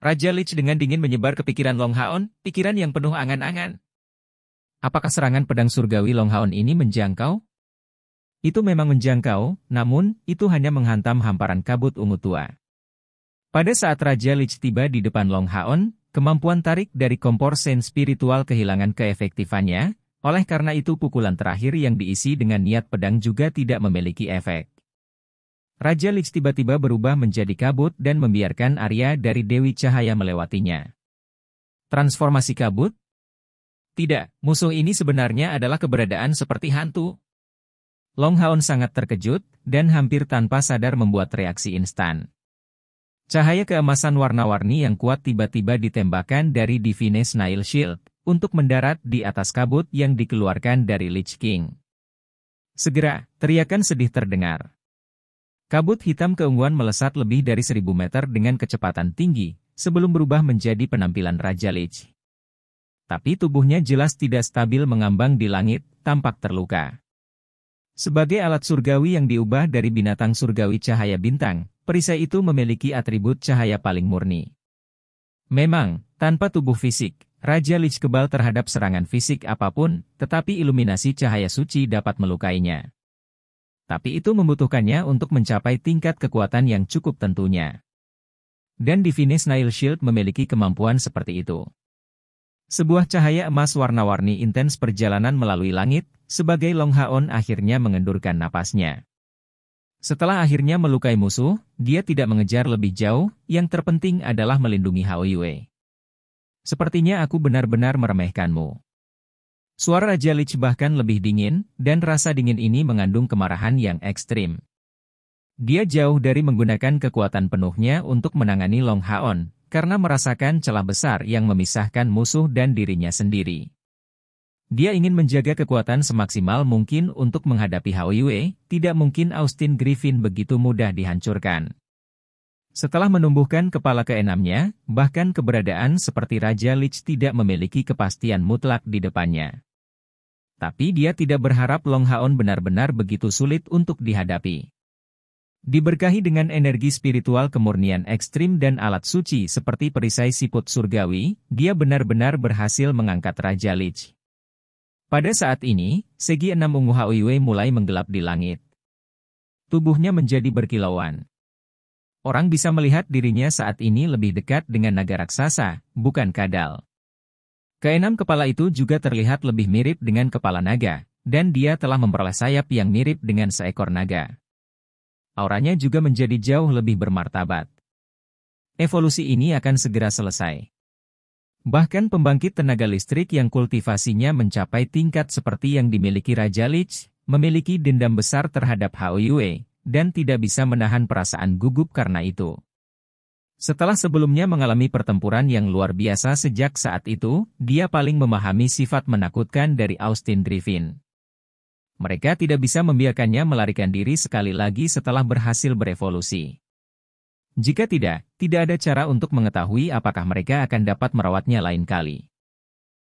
[SPEAKER 2] Raja Lich dengan dingin menyebar ke pikiran Longhaon, pikiran yang penuh angan-angan. Apakah serangan pedang surgawi Longhaon ini menjangkau? Itu memang menjangkau, namun, itu hanya menghantam hamparan kabut ungu tua. Pada saat Raja Lich tiba di depan Long Haon, kemampuan tarik dari kompor sen spiritual kehilangan keefektifannya, oleh karena itu pukulan terakhir yang diisi dengan niat pedang juga tidak memiliki efek. Raja Lich tiba-tiba berubah menjadi kabut dan membiarkan area dari Dewi Cahaya melewatinya. Transformasi kabut? Tidak, musuh ini sebenarnya adalah keberadaan seperti hantu. Long Haon sangat terkejut, dan hampir tanpa sadar membuat reaksi instan. Cahaya keemasan warna-warni yang kuat tiba-tiba ditembakkan dari Divine Snail Shield, untuk mendarat di atas kabut yang dikeluarkan dari Lich King. Segera, teriakan sedih terdengar. Kabut hitam keunguan melesat lebih dari 1000 meter dengan kecepatan tinggi, sebelum berubah menjadi penampilan Raja Lich. Tapi tubuhnya jelas tidak stabil mengambang di langit, tampak terluka. Sebagai alat surgawi yang diubah dari binatang surgawi cahaya bintang, perisai itu memiliki atribut cahaya paling murni. Memang, tanpa tubuh fisik, Raja Lich kebal terhadap serangan fisik apapun, tetapi iluminasi cahaya suci dapat melukainya. Tapi itu membutuhkannya untuk mencapai tingkat kekuatan yang cukup tentunya. Dan Divine Snail Shield memiliki kemampuan seperti itu. Sebuah cahaya emas warna-warni intens perjalanan melalui langit, sebagai Long Haon akhirnya mengendurkan napasnya. Setelah akhirnya melukai musuh, dia tidak mengejar lebih jauh, yang terpenting adalah melindungi Hao Yue. Sepertinya aku benar-benar meremehkanmu. Suara Raja Lich bahkan lebih dingin, dan rasa dingin ini mengandung kemarahan yang ekstrim. Dia jauh dari menggunakan kekuatan penuhnya untuk menangani Long Haon, karena merasakan celah besar yang memisahkan musuh dan dirinya sendiri. Dia ingin menjaga kekuatan semaksimal mungkin untuk menghadapi Hao Yue, tidak mungkin Austin Griffin begitu mudah dihancurkan. Setelah menumbuhkan kepala keenamnya, bahkan keberadaan seperti Raja Lich tidak memiliki kepastian mutlak di depannya. Tapi dia tidak berharap Long Haon benar-benar begitu sulit untuk dihadapi. Diberkahi dengan energi spiritual kemurnian ekstrim dan alat suci seperti perisai siput surgawi, dia benar-benar berhasil mengangkat Raja Lich. Pada saat ini, segi 6 ungu Hao Yue mulai menggelap di langit. Tubuhnya menjadi berkilauan. Orang bisa melihat dirinya saat ini lebih dekat dengan naga raksasa, bukan kadal. Keenam kepala itu juga terlihat lebih mirip dengan kepala naga, dan dia telah memperoleh sayap yang mirip dengan seekor naga. Auranya juga menjadi jauh lebih bermartabat. Evolusi ini akan segera selesai. Bahkan pembangkit tenaga listrik yang kultivasinya mencapai tingkat seperti yang dimiliki Raja Lich, memiliki dendam besar terhadap Hao Yue, dan tidak bisa menahan perasaan gugup karena itu. Setelah sebelumnya mengalami pertempuran yang luar biasa sejak saat itu, dia paling memahami sifat menakutkan dari Austin Griffin. Mereka tidak bisa membiarkannya melarikan diri sekali lagi setelah berhasil berevolusi. Jika tidak ada cara untuk mengetahui apakah mereka akan dapat merawatnya lain kali.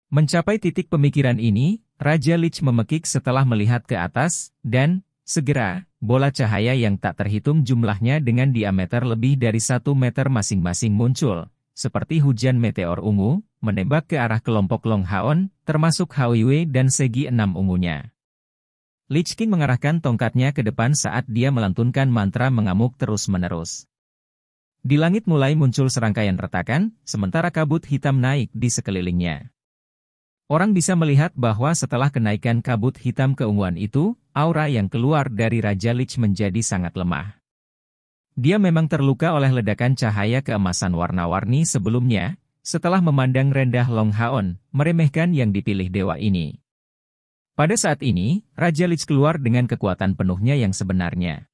[SPEAKER 2] Mencapai titik pemikiran ini, Raja Lich memekik setelah melihat ke atas, dan, segera, bola cahaya yang tak terhitung jumlahnya dengan diameter lebih dari 1 meter masing-masing muncul, seperti hujan meteor ungu, menembak ke arah kelompok Long Haon, termasuk Hao Yue dan segi 6 ungunya. Lich King mengarahkan tongkatnya ke depan saat dia melantunkan mantra mengamuk terus-menerus. Di langit mulai muncul serangkaian retakan, sementara kabut hitam naik di sekelilingnya. Orang bisa melihat bahwa setelah kenaikan kabut hitam keunguan itu, aura yang keluar dari Raja Lich menjadi sangat lemah. Dia memang terluka oleh ledakan cahaya keemasan warna-warni sebelumnya, setelah memandang rendah Long Haon, meremehkan yang dipilih dewa ini. Pada saat ini, Raja Lich keluar dengan kekuatan penuhnya yang sebenarnya.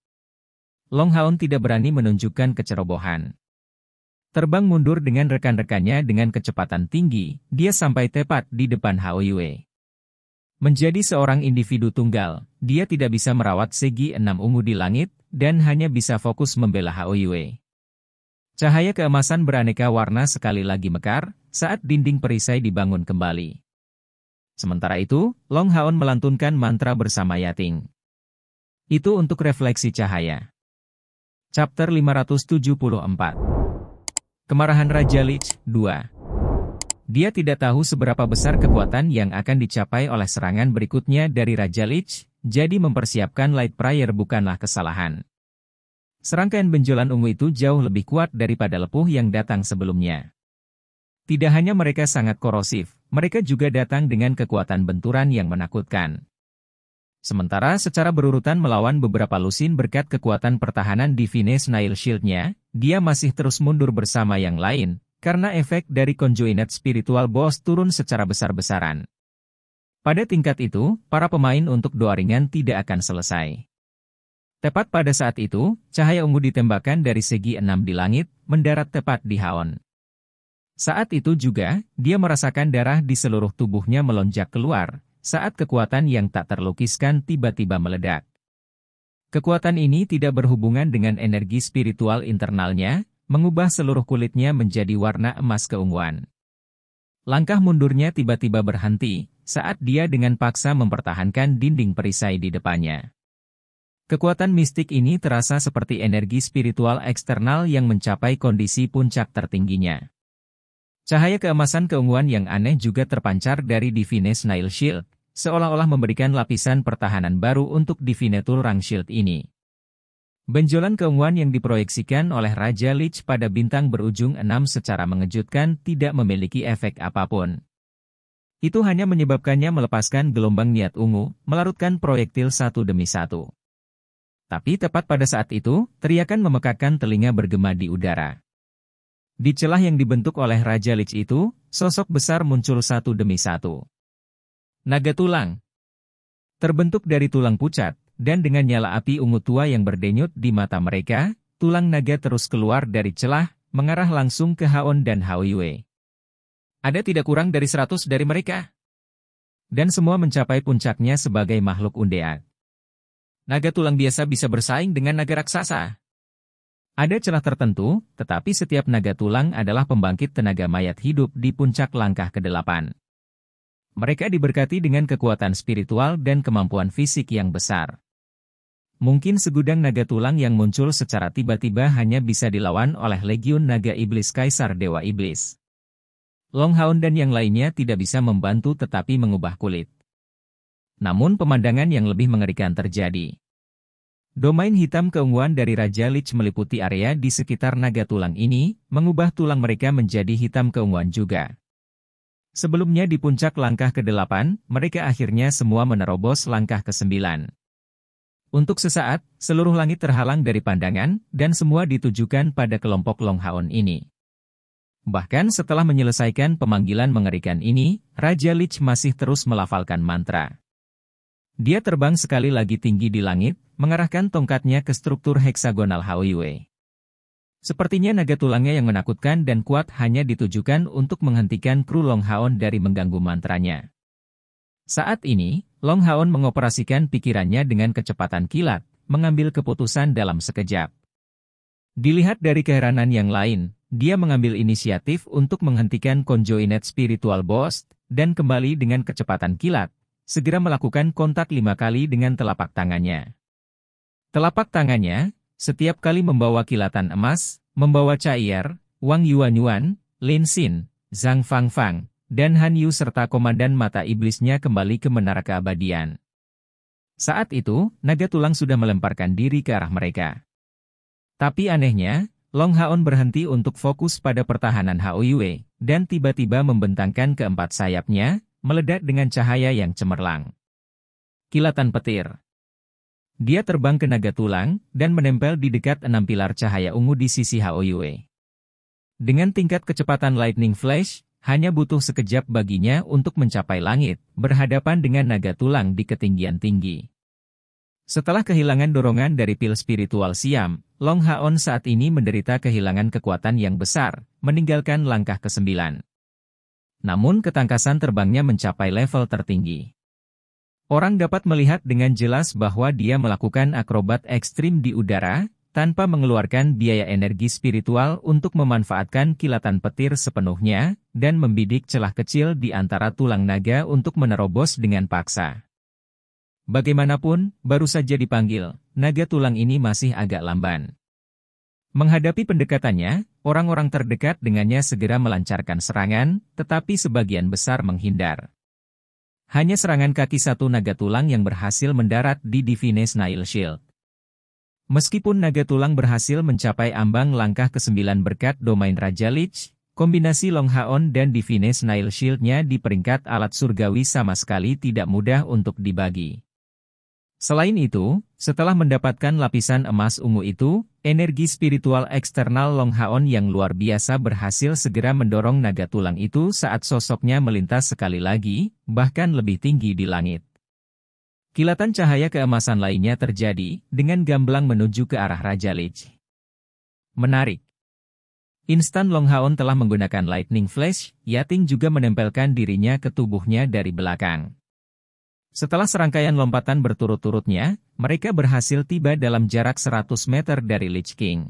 [SPEAKER 2] Long Haon tidak berani menunjukkan kecerobohan. Terbang mundur dengan rekan-rekannya dengan kecepatan tinggi, dia sampai tepat di depan Hao Yue. Menjadi seorang individu tunggal, dia tidak bisa merawat segi 6 ungu di langit, dan hanya bisa fokus membela Hao Yue. Cahaya keemasan beraneka warna sekali lagi mekar, saat dinding perisai dibangun kembali. Sementara itu, Long Haon melantunkan mantra bersama Yating. Itu untuk refleksi cahaya. Chapter 574. Kemarahan Raja Lich, 2. Dia tidak tahu seberapa besar kekuatan yang akan dicapai oleh serangan berikutnya dari Raja Lich, jadi mempersiapkan light prayer bukanlah kesalahan. Serangkaian benjolan ungu itu jauh lebih kuat daripada lepuh yang datang sebelumnya. Tidak hanya mereka sangat korosif, mereka juga datang dengan kekuatan benturan yang menakutkan. Sementara secara berurutan melawan beberapa lusin berkat kekuatan pertahanan Divine Snail Shield-nya, dia masih terus mundur bersama yang lain, karena efek dari Conjoined Spiritual Boss turun secara besar-besaran. Pada tingkat itu, para pemain untuk doa ringan tidak akan selesai. Tepat pada saat itu, cahaya ungu ditembakkan dari segi 6 di langit, mendarat tepat di Haon. Saat itu juga, dia merasakan darah di seluruh tubuhnya melonjak keluar, saat kekuatan yang tak terlukiskan tiba-tiba meledak. Kekuatan ini tidak berhubungan dengan energi spiritual internalnya, mengubah seluruh kulitnya menjadi warna emas keunguan. Langkah mundurnya tiba-tiba berhenti, saat dia dengan paksa mempertahankan dinding perisai di depannya. Kekuatan mistik ini terasa seperti energi spiritual eksternal yang mencapai kondisi puncak tertingginya. Cahaya keemasan keunguan yang aneh juga terpancar dari Divine Snail Shield, seolah-olah memberikan lapisan pertahanan baru untuk Divine Rang Shield ini. Benjolan keunguan yang diproyeksikan oleh Raja Lich pada bintang berujung 6 secara mengejutkan tidak memiliki efek apapun. Itu hanya menyebabkannya melepaskan gelombang niat ungu, melarutkan proyektil satu demi satu. Tapi tepat pada saat itu, teriakan memekakkan telinga bergema di udara. Di celah yang dibentuk oleh Raja Lich itu, sosok besar muncul satu demi satu. Naga tulang. Terbentuk dari tulang pucat, dan dengan nyala api ungu tua yang berdenyut di mata mereka, tulang naga terus keluar dari celah, mengarah langsung ke Haon dan Haoyue. Ada tidak kurang dari 100 dari mereka. Dan semua mencapai puncaknya sebagai makhluk undead. Naga tulang biasa bisa bersaing dengan naga raksasa. Ada celah tertentu, tetapi setiap naga tulang adalah pembangkit tenaga mayat hidup di puncak langkah ke-8. Mereka diberkati dengan kekuatan spiritual dan kemampuan fisik yang besar. Mungkin segudang naga tulang yang muncul secara tiba-tiba hanya bisa dilawan oleh Legiun Naga Iblis Kaisar Dewa Iblis. Longhaun dan yang lainnya tidak bisa membantu tetapi mengubah kulit. Namun pemandangan yang lebih mengerikan terjadi. Domain hitam keunguan dari Raja Lich meliputi area di sekitar naga tulang ini, mengubah tulang mereka menjadi hitam keunguan juga. Sebelumnya di puncak langkah ke-8, mereka akhirnya semua menerobos langkah ke-9. Untuk sesaat, seluruh langit terhalang dari pandangan, dan semua ditujukan pada kelompok Longhaon ini. Bahkan setelah menyelesaikan pemanggilan mengerikan ini, Raja Lich masih terus melafalkan mantra. Dia terbang sekali lagi tinggi di langit, mengarahkan tongkatnya ke struktur heksagonal Haoyue. Sepertinya naga tulangnya yang menakutkan dan kuat hanya ditujukan untuk menghentikan kru Longhaon dari mengganggu mantranya. Saat ini, Longhaon mengoperasikan pikirannya dengan kecepatan kilat, mengambil keputusan dalam sekejap. Dilihat dari keheranan yang lain, dia mengambil inisiatif untuk menghentikan Conjoined Spiritual Boss, dan kembali dengan kecepatan kilat, segera melakukan kontak 5 kali dengan telapak tangannya. Telapak tangannya, setiap kali membawa kilatan emas, membawa cair, Wang Yuanyuan, Lin Xin, Zhang Fangfang, dan Han Yu serta komandan mata iblisnya kembali ke menara keabadian. Saat itu, naga tulang sudah melemparkan diri ke arah mereka. Tapi anehnya, Longhaon berhenti untuk fokus pada pertahanan Haoyue, dan tiba-tiba membentangkan keempat sayapnya, meledak dengan cahaya yang cemerlang. Kilatan petir. Dia terbang ke naga tulang, dan menempel di dekat 6 pilar cahaya ungu di sisi Haoyue. Dengan tingkat kecepatan lightning flash, hanya butuh sekejap baginya untuk mencapai langit, berhadapan dengan naga tulang di ketinggian tinggi. Setelah kehilangan dorongan dari pil spiritual Siam, Longhaon saat ini menderita kehilangan kekuatan yang besar, meninggalkan langkah ke-9. Namun ketangkasan terbangnya mencapai level tertinggi. Orang dapat melihat dengan jelas bahwa dia melakukan akrobat ekstrim di udara, tanpa mengeluarkan biaya energi spiritual untuk memanfaatkan kilatan petir sepenuhnya, dan membidik celah kecil di antara tulang naga untuk menerobos dengan paksa. Bagaimanapun, baru saja dipanggil, naga tulang ini masih agak lamban. Menghadapi pendekatannya, orang-orang terdekat dengannya segera melancarkan serangan, tetapi sebagian besar menghindar. Hanya serangan kaki satu naga tulang yang berhasil mendarat di Divine Snail Shield. Meskipun naga tulang berhasil mencapai ambang langkah ke-9 berkat domain Raja Lich, kombinasi Long Haon dan Divine Snail Shield-nya di peringkat alat surgawi sama sekali tidak mudah untuk dibagi. Selain itu, setelah mendapatkan lapisan emas ungu itu, energi spiritual eksternal Long Haon yang luar biasa berhasil segera mendorong naga tulang itu saat sosoknya melintas sekali lagi, bahkan lebih tinggi di langit. Kilatan cahaya keemasan lainnya terjadi, dengan gamblang menuju ke arah Raja Lich. Menarik. Instan Long Haon telah menggunakan Lightning Flash, Yating juga menempelkan dirinya ke tubuhnya dari belakang. Setelah serangkaian lompatan berturut-turutnya, mereka berhasil tiba dalam jarak 100 meter dari Lich King.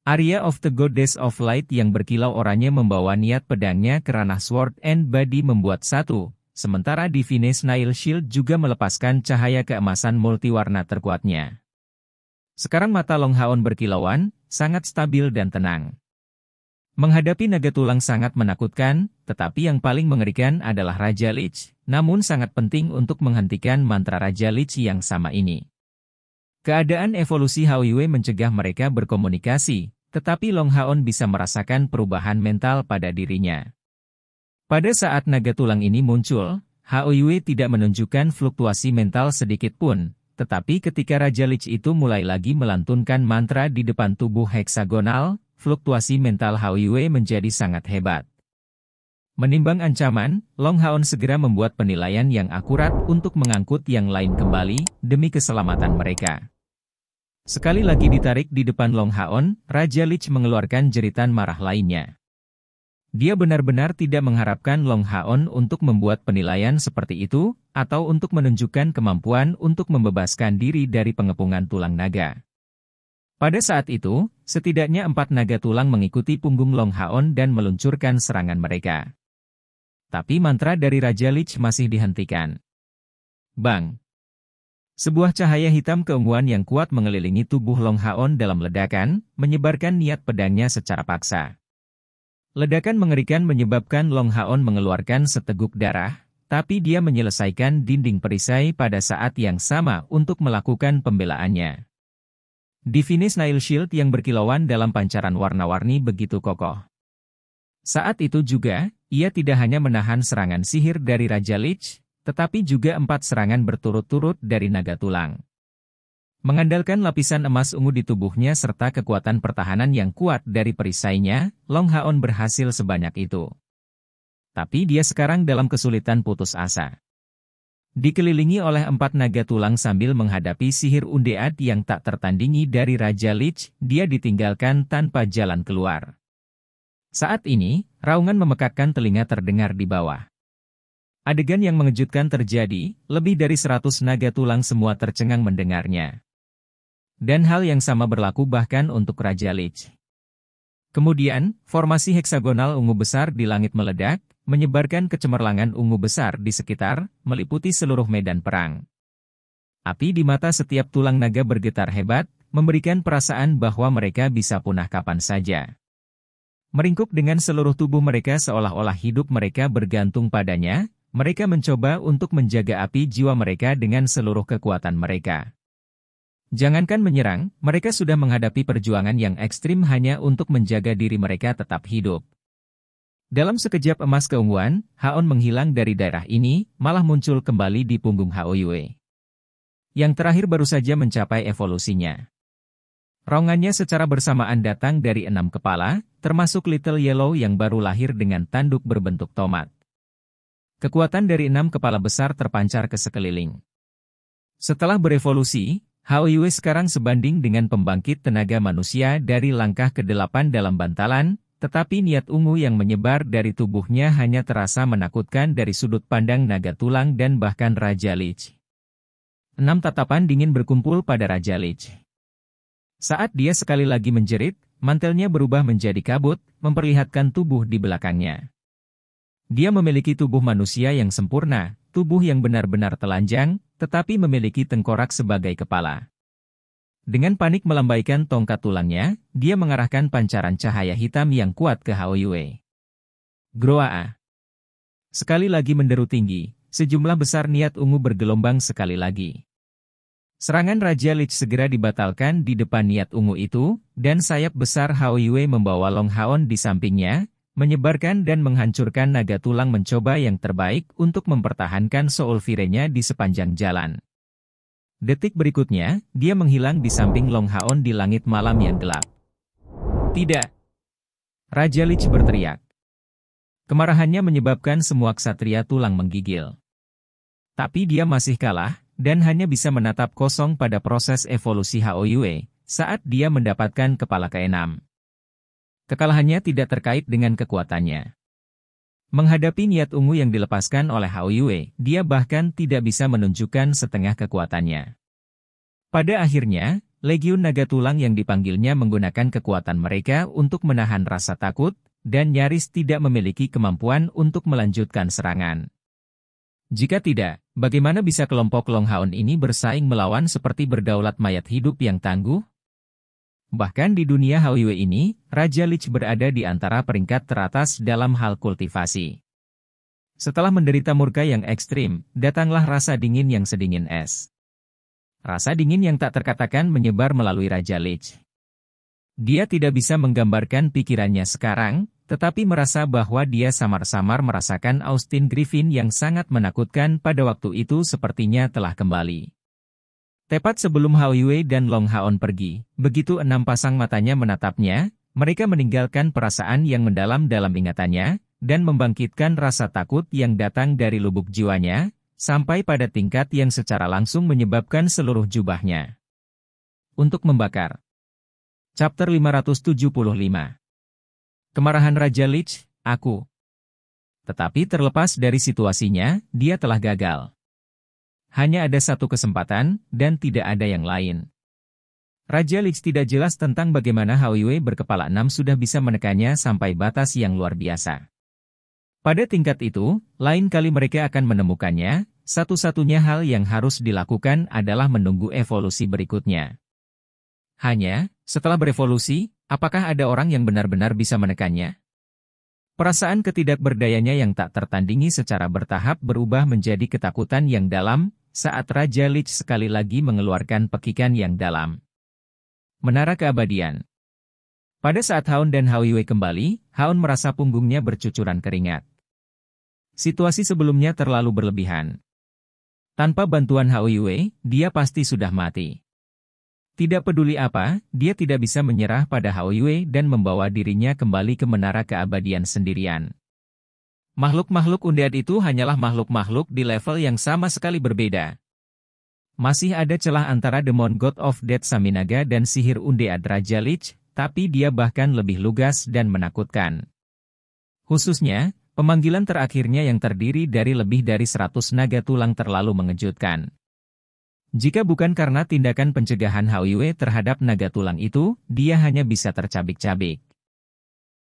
[SPEAKER 2] Arya of the Goddess of Light yang berkilau oranye membawa niat pedangnya ke ranah Sword and Body membuat satu, sementara Divine Snail Shield juga melepaskan cahaya keemasan multiwarna terkuatnya. Sekarang mata Long Haon berkilauan, sangat stabil dan tenang. Menghadapi naga tulang sangat menakutkan, tetapi yang paling mengerikan adalah Raja Lich, namun sangat penting untuk menghentikan mantra Raja Lich yang sama ini. Keadaan evolusi Haoyue mencegah mereka berkomunikasi, tetapi Long Haon bisa merasakan perubahan mental pada dirinya. Pada saat naga tulang ini muncul, Haoyue tidak menunjukkan fluktuasi mental sedikit pun, tetapi ketika Raja Lich itu mulai lagi melantunkan mantra di depan tubuh heksagonal, fluktuasi mental Haoyue menjadi sangat hebat. Menimbang ancaman, Long Haon segera membuat penilaian yang akurat untuk mengangkut yang lain kembali, demi keselamatan mereka. Sekali lagi ditarik di depan Long Haon, Raja Lich mengeluarkan jeritan marah lainnya. Dia benar-benar tidak mengharapkan Long Haon untuk membuat penilaian seperti itu, atau untuk menunjukkan kemampuan untuk membebaskan diri dari pengepungan tulang naga. Pada saat itu, setidaknya 4 naga tulang mengikuti punggung Long Haon dan meluncurkan serangan mereka. Tapi mantra dari Raja Lich masih dihentikan. Bang! Sebuah cahaya hitam keunguan yang kuat mengelilingi tubuh Long Haon dalam ledakan, menyebarkan niat pedangnya secara paksa. Ledakan mengerikan menyebabkan Long Haon mengeluarkan seteguk darah, tapi dia menyelesaikan dinding perisai pada saat yang sama untuk melakukan pembelaannya. Divine Snail Shield yang berkilauan dalam pancaran warna-warni begitu kokoh. Saat itu juga, ia tidak hanya menahan serangan sihir dari Raja Lich, tetapi juga 4 serangan berturut-turut dari naga tulang. Mengandalkan lapisan emas ungu di tubuhnya serta kekuatan pertahanan yang kuat dari perisainya, Long Haon berhasil sebanyak itu. Tapi dia sekarang dalam kesulitan putus asa. Dikelilingi oleh 4 naga tulang sambil menghadapi sihir undead yang tak tertandingi dari Raja Lich, dia ditinggalkan tanpa jalan keluar. Saat ini, raungan memekakkan telinga terdengar di bawah. Adegan yang mengejutkan terjadi, lebih dari 100 naga tulang semua tercengang mendengarnya. Dan hal yang sama berlaku bahkan untuk Raja Lich. Kemudian, formasi heksagonal ungu besar di langit meledak, menyebarkan kecemerlangan ungu besar di sekitar, meliputi seluruh medan perang. Api di mata setiap tulang naga bergetar hebat, memberikan perasaan bahwa mereka bisa punah kapan saja. Meringkuk dengan seluruh tubuh mereka seolah-olah hidup mereka bergantung padanya, mereka mencoba untuk menjaga api jiwa mereka dengan seluruh kekuatan mereka. Jangankan menyerang, mereka sudah menghadapi perjuangan yang ekstrim hanya untuk menjaga diri mereka tetap hidup. Dalam sekejap emas keunguan, Haon menghilang dari daerah ini, malah muncul kembali di punggung Haoyue. Yang terakhir baru saja mencapai evolusinya. Raungannya secara bersamaan datang dari 6 kepala, termasuk Little Yellow yang baru lahir dengan tanduk berbentuk tomat. Kekuatan dari 6 kepala besar terpancar ke sekeliling. Setelah berevolusi, Haoyue sekarang sebanding dengan pembangkit tenaga manusia dari langkah ke-8 dalam bantalan, tetapi niat ungu yang menyebar dari tubuhnya hanya terasa menakutkan dari sudut pandang naga tulang dan bahkan Raja Lich. 6 tatapan dingin berkumpul pada Raja Lich. Saat dia sekali lagi menjerit, mantelnya berubah menjadi kabut, memperlihatkan tubuh di belakangnya. Dia memiliki tubuh manusia yang sempurna, tubuh yang benar-benar telanjang, tetapi memiliki tengkorak sebagai kepala. Dengan panik melambaikan tongkat tulangnya, dia mengarahkan pancaran cahaya hitam yang kuat ke Haoyue. Groaa! Sekali lagi menderu tinggi, sejumlah besar niat ungu bergelombang sekali lagi. Serangan Raja Lich segera dibatalkan di depan niat ungu itu, dan sayap besar Hao Yue membawa Long Haon di sampingnya, menyebarkan dan menghancurkan naga tulang mencoba yang terbaik untuk mempertahankan Soul Fire-nya di sepanjang jalan. Detik berikutnya, dia menghilang di samping Long Haon di langit malam yang gelap. Tidak! Raja Lich berteriak. Kemarahannya menyebabkan semua ksatria tulang menggigil. Tapi dia masih kalah, dan hanya bisa menatap kosong pada proses evolusi Hao Yue, saat dia mendapatkan kepala keenam. Kekalahannya tidak terkait dengan kekuatannya. Menghadapi niat ungu yang dilepaskan oleh Hao Yue, dia bahkan tidak bisa menunjukkan setengah kekuatannya. Pada akhirnya, Legiun Naga Tulang yang dipanggilnya menggunakan kekuatan mereka untuk menahan rasa takut, dan nyaris tidak memiliki kemampuan untuk melanjutkan serangan. Jika tidak, bagaimana bisa kelompok Long Haon ini bersaing melawan seperti berdaulat mayat hidup yang tangguh? Bahkan di dunia Hao Yue ini, Raja Lich berada di antara peringkat teratas dalam hal kultivasi. Setelah menderita murka yang ekstrim, datanglah rasa dingin yang sedingin es. Rasa dingin yang tak terkatakan menyebar melalui Raja Lich. Dia tidak bisa menggambarkan pikirannya sekarang, tetapi merasa bahwa dia samar-samar merasakan Austin Griffin yang sangat menakutkan pada waktu itu sepertinya telah kembali. Tepat sebelum Hao Yue dan Long Haon pergi, begitu 6 pasang matanya menatapnya, mereka meninggalkan perasaan yang mendalam dalam ingatannya, dan membangkitkan rasa takut yang datang dari lubuk jiwanya, sampai pada tingkat yang secara langsung menyebabkan seluruh jubahnya untuk membakar. Chapter 575. Kemarahan Raja Lich, aku. Tetapi terlepas dari situasinya, dia telah gagal. Hanya ada satu kesempatan, dan tidak ada yang lain. Raja Lich tidak jelas tentang bagaimana Hao Yue berkepala 6 sudah bisa menekannya sampai batas yang luar biasa. Pada tingkat itu, lain kali mereka akan menemukannya, satu-satunya hal yang harus dilakukan adalah menunggu evolusi berikutnya. Hanya, setelah berevolusi, apakah ada orang yang benar-benar bisa menekannya? Perasaan ketidakberdayanya yang tak tertandingi secara bertahap berubah menjadi ketakutan yang dalam, saat Raja Lich sekali lagi mengeluarkan pekikan yang dalam. Menara Keabadian. Pada saat Haon dan Hao Yue kembali, Haon merasa punggungnya bercucuran keringat. Situasi sebelumnya terlalu berlebihan. Tanpa bantuan Hao Yue, dia pasti sudah mati. Tidak peduli apa, dia tidak bisa menyerah pada Hao Yue dan membawa dirinya kembali ke Menara Keabadian sendirian. Makhluk-makhluk undead itu hanyalah makhluk-makhluk di level yang sama sekali berbeda. Masih ada celah antara Demon God of Death Saminaga dan sihir undead Raja Lich, tapi dia bahkan lebih lugas dan menakutkan. Khususnya, pemanggilan terakhirnya yang terdiri dari lebih dari 100 naga tulang terlalu mengejutkan. Jika bukan karena tindakan pencegahan Hao Yue terhadap naga tulang itu, dia hanya bisa tercabik-cabik.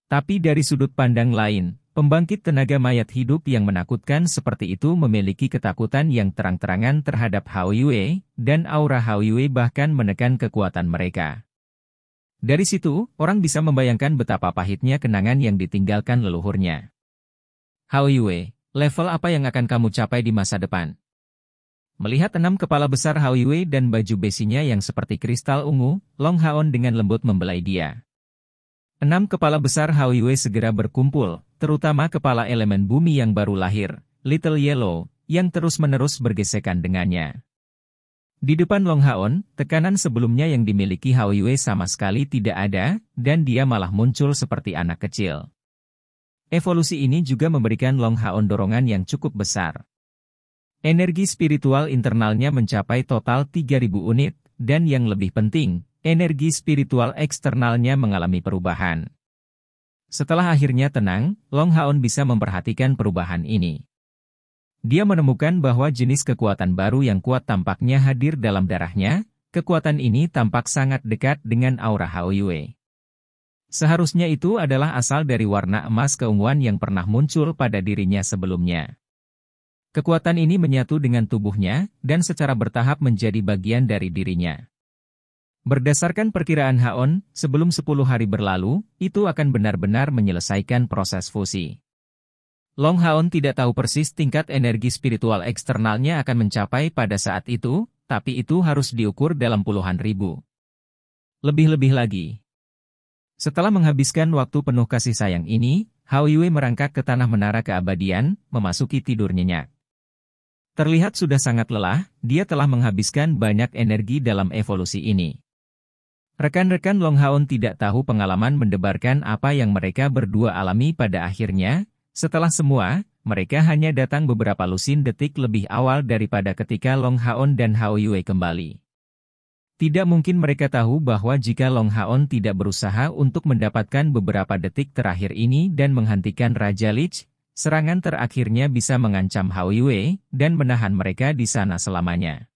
[SPEAKER 2] Tapi dari sudut pandang lain, pembangkit tenaga mayat hidup yang menakutkan seperti itu memiliki ketakutan yang terang-terangan terhadap Hao Yue, dan aura Hao Yue bahkan menekan kekuatan mereka. Dari situ, orang bisa membayangkan betapa pahitnya kenangan yang ditinggalkan leluhurnya. Hao Yue, level apa yang akan kamu capai di masa depan? Melihat 6 kepala besar Hao Yue dan baju besinya yang seperti kristal ungu, Long Haon dengan lembut membelai dia. 6 kepala besar Hao Yue segera berkumpul, terutama kepala elemen bumi yang baru lahir, Little Yellow, yang terus-menerus bergesekan dengannya. Di depan Long Haon, tekanan sebelumnya yang dimiliki Hao Yue sama sekali tidak ada, dan dia malah muncul seperti anak kecil. Evolusi ini juga memberikan Long Haon dorongan yang cukup besar. Energi spiritual internalnya mencapai total 3.000 unit, dan yang lebih penting, energi spiritual eksternalnya mengalami perubahan. Setelah akhirnya tenang, Long Haon bisa memperhatikan perubahan ini. Dia menemukan bahwa jenis kekuatan baru yang kuat tampaknya hadir dalam darahnya, kekuatan ini tampak sangat dekat dengan aura Hao Yue. Seharusnya itu adalah asal dari warna emas keunguan yang pernah muncul pada dirinya sebelumnya. Kekuatan ini menyatu dengan tubuhnya, dan secara bertahap menjadi bagian dari dirinya. Berdasarkan perkiraan Haon, sebelum 10 hari berlalu, itu akan benar-benar menyelesaikan proses fusi. Long Haon tidak tahu persis tingkat energi spiritual eksternalnya akan mencapai pada saat itu, tapi itu harus diukur dalam puluhan ribu. Lebih-lebih lagi. Setelah menghabiskan waktu penuh kasih sayang ini, Hao Yue merangkak ke tanah menara keabadian, memasuki tidur nyenyak. Terlihat sudah sangat lelah, dia telah menghabiskan banyak energi dalam evolusi ini. Rekan-rekan Long Haon tidak tahu pengalaman mendebarkan apa yang mereka berdua alami pada akhirnya. Setelah semua, mereka hanya datang beberapa lusin detik lebih awal daripada ketika Long Haon dan Hao Yue kembali. Tidak mungkin mereka tahu bahwa jika Long Haon tidak berusaha untuk mendapatkan beberapa detik terakhir ini dan menghentikan Raja Lich, serangan terakhirnya bisa mengancam Hao Yue dan menahan mereka di sana selamanya.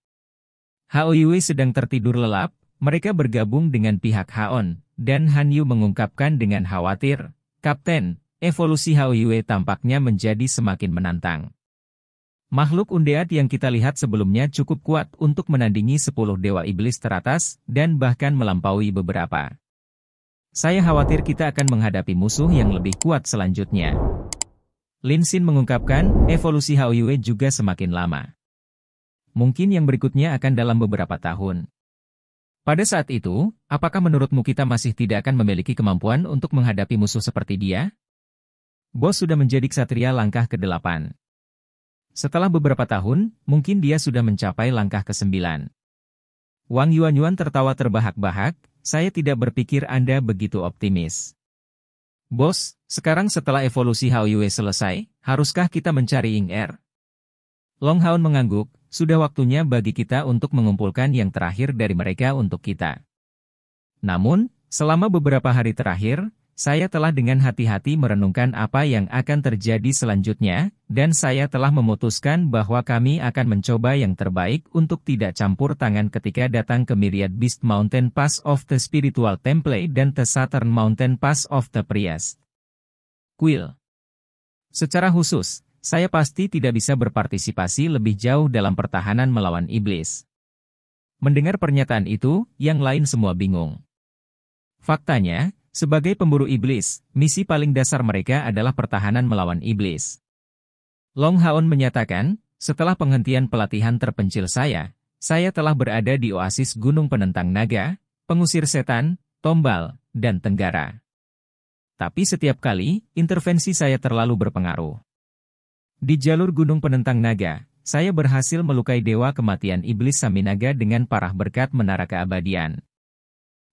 [SPEAKER 2] Hao Yue sedang tertidur lelap, mereka bergabung dengan pihak Haon, dan Han Yu mengungkapkan dengan khawatir, "Kapten, evolusi Hao Yue tampaknya menjadi semakin menantang. Makhluk undead yang kita lihat sebelumnya cukup kuat untuk menandingi 10 dewa iblis teratas, dan bahkan melampaui beberapa. Saya khawatir kita akan menghadapi musuh yang lebih kuat selanjutnya." Lin Xin mengungkapkan, evolusi Hao Yue juga semakin lama. Mungkin yang berikutnya akan dalam beberapa tahun. Pada saat itu, apakah menurutmu kita masih tidak akan memiliki kemampuan untuk menghadapi musuh seperti dia? Bos sudah menjadi ksatria langkah ke-8. Setelah beberapa tahun, mungkin dia sudah mencapai langkah ke-9. Wang Yuanyuan tertawa terbahak-bahak, saya tidak berpikir Anda begitu optimis. Bos, sekarang setelah evolusi Hao Yue selesai, haruskah kita mencari Ying Er? Long Haon mengangguk, sudah waktunya bagi kita untuk mengumpulkan yang terakhir dari mereka untuk kita. Namun, selama beberapa hari terakhir, saya telah dengan hati-hati merenungkan apa yang akan terjadi selanjutnya, dan saya telah memutuskan bahwa kami akan mencoba yang terbaik untuk tidak campur tangan ketika datang ke Myriad Beast Mountain Pass of the Spiritual Temple dan the Saturn Mountain Pass of the Priest. Quill. Secara khusus, saya pasti tidak bisa berpartisipasi lebih jauh dalam pertahanan melawan iblis. Mendengar pernyataan itu, yang lain semua bingung. Faktanya, sebagai pemburu iblis, misi paling dasar mereka adalah pertahanan melawan iblis. Long Haon menyatakan, setelah penghentian pelatihan terpencil saya telah berada di oasis Gunung Penentang Naga, pengusir setan, tombal, dan tenggara. Tapi setiap kali, intervensi saya terlalu berpengaruh. Di jalur Gunung Penentang Naga, saya berhasil melukai dewa kematian iblis Saminaga dengan parah berkat menara keabadian.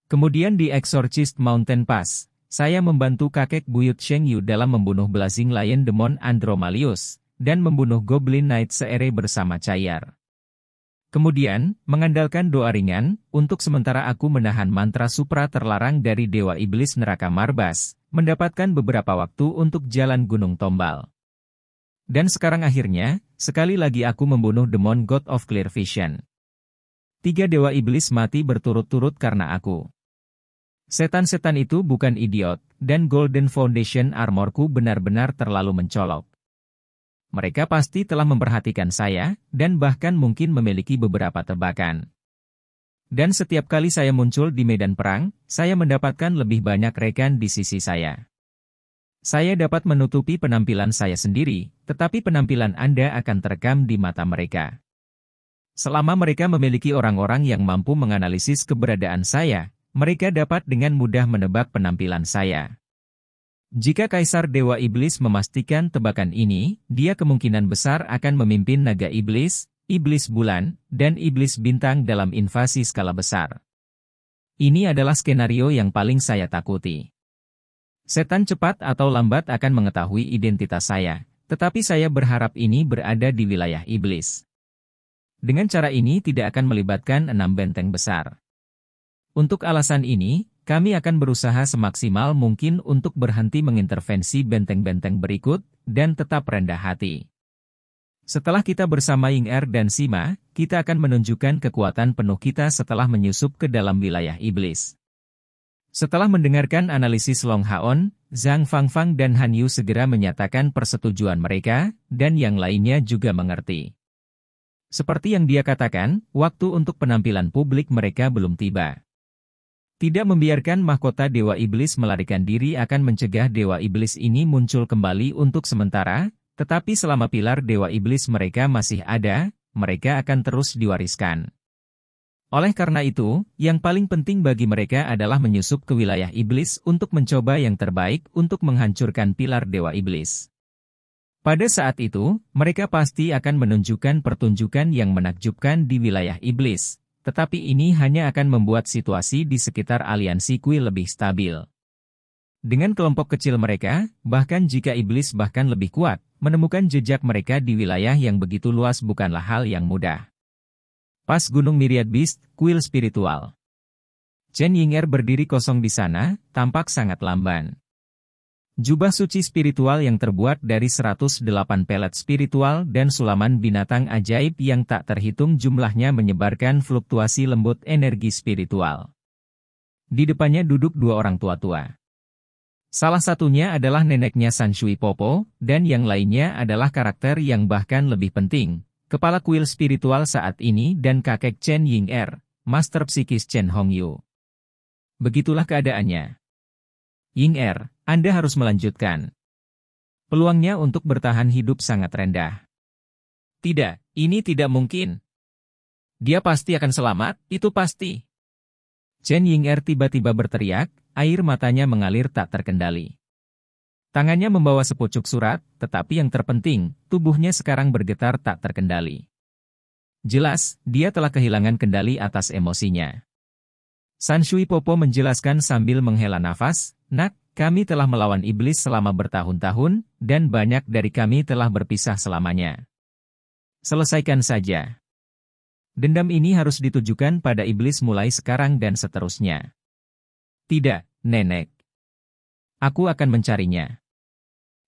[SPEAKER 2] Kemudian di Exorcist Mountain Pass, saya membantu kakek buyut Sheng Yu dalam membunuh Blazing Lion Demon Andromalius, dan membunuh Goblin Knight Seere bersama Cayar. Kemudian, mengandalkan doa ringan, untuk sementara aku menahan mantra supra terlarang dari Dewa Iblis Neraka Marbas, mendapatkan beberapa waktu untuk jalan Gunung Tombal. Dan sekarang akhirnya, sekali lagi aku membunuh Demon God of Clear Vision. 3 Dewa Iblis mati berturut-turut karena aku. Setan-setan itu bukan idiot, dan Golden Foundation Armorku benar-benar terlalu mencolok. Mereka pasti telah memperhatikan saya, dan bahkan mungkin memiliki beberapa tebakan. Dan setiap kali saya muncul di medan perang, saya mendapatkan lebih banyak rekan di sisi saya. Saya dapat menutupi penampilan saya sendiri, tetapi penampilan Anda akan terekam di mata mereka. Selama mereka memiliki orang-orang yang mampu menganalisis keberadaan saya, mereka dapat dengan mudah menebak penampilan saya. Jika Kaisar Dewa Iblis memastikan tebakan ini, dia kemungkinan besar akan memimpin naga iblis, iblis bulan, dan iblis bintang dalam invasi skala besar. Ini adalah skenario yang paling saya takuti. Setan cepat atau lambat akan mengetahui identitas saya, tetapi saya berharap ini berada di wilayah iblis. Dengan cara ini tidak akan melibatkan 6 benteng besar. Untuk alasan ini, kami akan berusaha semaksimal mungkin untuk berhenti mengintervensi benteng-benteng berikut, dan tetap rendah hati. Setelah kita bersama Ying Er dan Sima, kita akan menunjukkan kekuatan penuh kita setelah menyusup ke dalam wilayah iblis. Setelah mendengarkan analisis Long Haon, Zhang Fangfang dan Han Yu segera menyatakan persetujuan mereka, dan yang lainnya juga mengerti. Seperti yang dia katakan, waktu untuk penampilan publik mereka belum tiba. Tidak membiarkan mahkota Dewa Iblis melarikan diri akan mencegah Dewa Iblis ini muncul kembali untuk sementara, tetapi selama pilar Dewa Iblis mereka masih ada, mereka akan terus diwariskan. Oleh karena itu, yang paling penting bagi mereka adalah menyusup ke wilayah Iblis untuk mencoba yang terbaik untuk menghancurkan pilar Dewa Iblis. Pada saat itu, mereka pasti akan menunjukkan pertunjukan yang menakjubkan di wilayah Iblis. Tetapi ini hanya akan membuat situasi di sekitar aliansi Kuil lebih stabil. Dengan kelompok kecil mereka, bahkan jika Iblis bahkan lebih kuat, menemukan jejak mereka di wilayah yang begitu luas bukanlah hal yang mudah. Pas Gunung Myriad Beast, kuil spiritual. Chen Ying'er berdiri kosong di sana, tampak sangat lamban. Jubah suci spiritual yang terbuat dari 108 pelet spiritual dan sulaman binatang ajaib yang tak terhitung jumlahnya menyebarkan fluktuasi lembut energi spiritual. Di depannya duduk dua orang tua-tua. Salah satunya adalah neneknya San Shui Popo, dan yang lainnya adalah karakter yang bahkan lebih penting, kepala kuil spiritual saat ini dan kakek Chen Ying'er, Master Psikis Chen Hongyu. Begitulah keadaannya. Ying'er, Anda harus melanjutkan. Peluangnya untuk bertahan hidup sangat rendah. Tidak, ini tidak mungkin. Dia pasti akan selamat, itu pasti. Chen Ying'er tiba-tiba berteriak, air matanya mengalir tak terkendali. Tangannya membawa sepucuk surat, tetapi yang terpenting, tubuhnya sekarang bergetar tak terkendali. Jelas, dia telah kehilangan kendali atas emosinya. San Shui Popo menjelaskan sambil menghela nafas, "Nak, kami telah melawan iblis selama bertahun-tahun, dan banyak dari kami telah berpisah selamanya. Selesaikan saja. Dendam ini harus ditujukan pada iblis mulai sekarang dan seterusnya." "Tidak, Nenek. Aku akan mencarinya."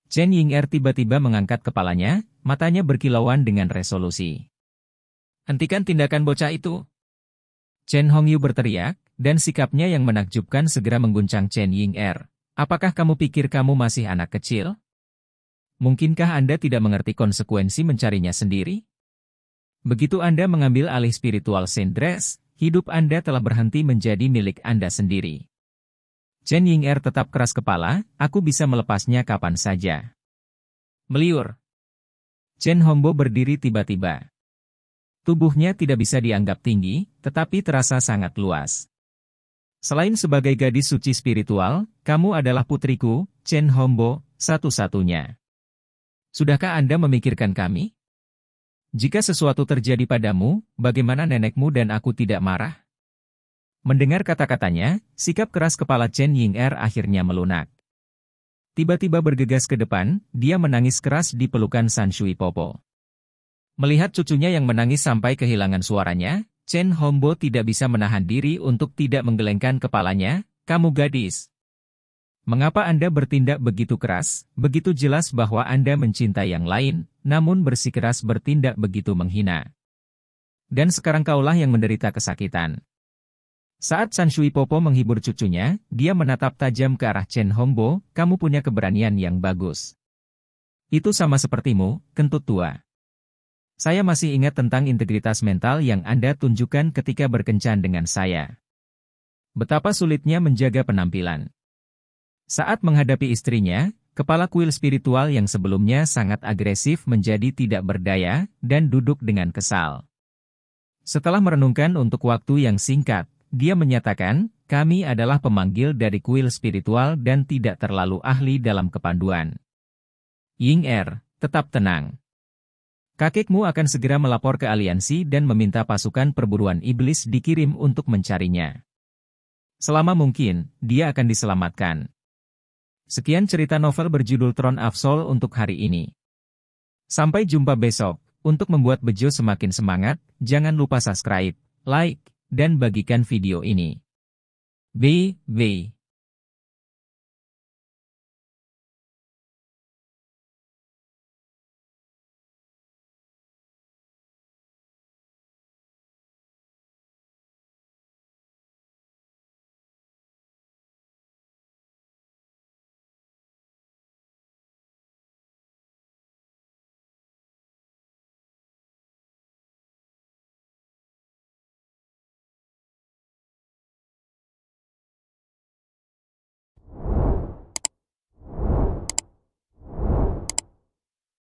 [SPEAKER 2] Chen Ying'er tiba-tiba mengangkat kepalanya, matanya berkilauan dengan resolusi. "Hentikan tindakan bocah itu!" Chen Hongyu berteriak, dan sikapnya yang menakjubkan segera mengguncang Chen Ying'er. "Apakah kamu pikir kamu masih anak kecil? Mungkinkah Anda tidak mengerti konsekuensi mencarinya sendiri? Begitu Anda mengambil alih spiritual Sendres, hidup Anda telah berhenti menjadi milik Anda sendiri." Chen Ying'er tetap keras kepala, "Aku bisa melepasnya kapan saja." Meliur. Chen Hongbo berdiri tiba-tiba. Tubuhnya tidak bisa dianggap tinggi, tetapi terasa sangat luas. "Selain sebagai gadis suci spiritual, kamu adalah putriku, Chen Hongbo, satu-satunya. Sudahkah Anda memikirkan kami? Jika sesuatu terjadi padamu, bagaimana nenekmu dan aku tidak marah?" Mendengar kata-katanya, sikap keras kepala Chen Ying'er akhirnya melunak. Tiba-tiba bergegas ke depan, dia menangis keras di pelukan San Shui Popo. Melihat cucunya yang menangis sampai kehilangan suaranya, Chen Hongbo tidak bisa menahan diri untuk tidak menggelengkan kepalanya. "Kamu gadis. Mengapa Anda bertindak begitu keras? Begitu jelas bahwa Anda mencintai yang lain, namun bersikeras bertindak begitu menghina. Dan sekarang kaulah yang menderita kesakitan." Saat San Shui Popo menghibur cucunya, dia menatap tajam ke arah Chen Hongbo, "Kamu punya keberanian yang bagus. Itu sama sepertimu, kentut tua. Saya masih ingat tentang integritas mental yang Anda tunjukkan ketika berkencan dengan saya. Betapa sulitnya menjaga penampilan." Saat menghadapi istrinya, kepala kuil spiritual yang sebelumnya sangat agresif menjadi tidak berdaya, dan duduk dengan kesal. Setelah merenungkan untuk waktu yang singkat, dia menyatakan, "Kami adalah pemanggil dari kuil spiritual dan tidak terlalu ahli dalam kepanduan. Ying'er, tetap tenang. Kakekmu akan segera melapor ke aliansi dan meminta pasukan perburuan iblis dikirim untuk mencarinya. Selama mungkin, dia akan diselamatkan." Sekian cerita novel berjudul Throne of Soul untuk hari ini. Sampai jumpa besok. Untuk membuat Bejo semakin semangat, jangan lupa subscribe, like, dan bagikan video ini. Bye.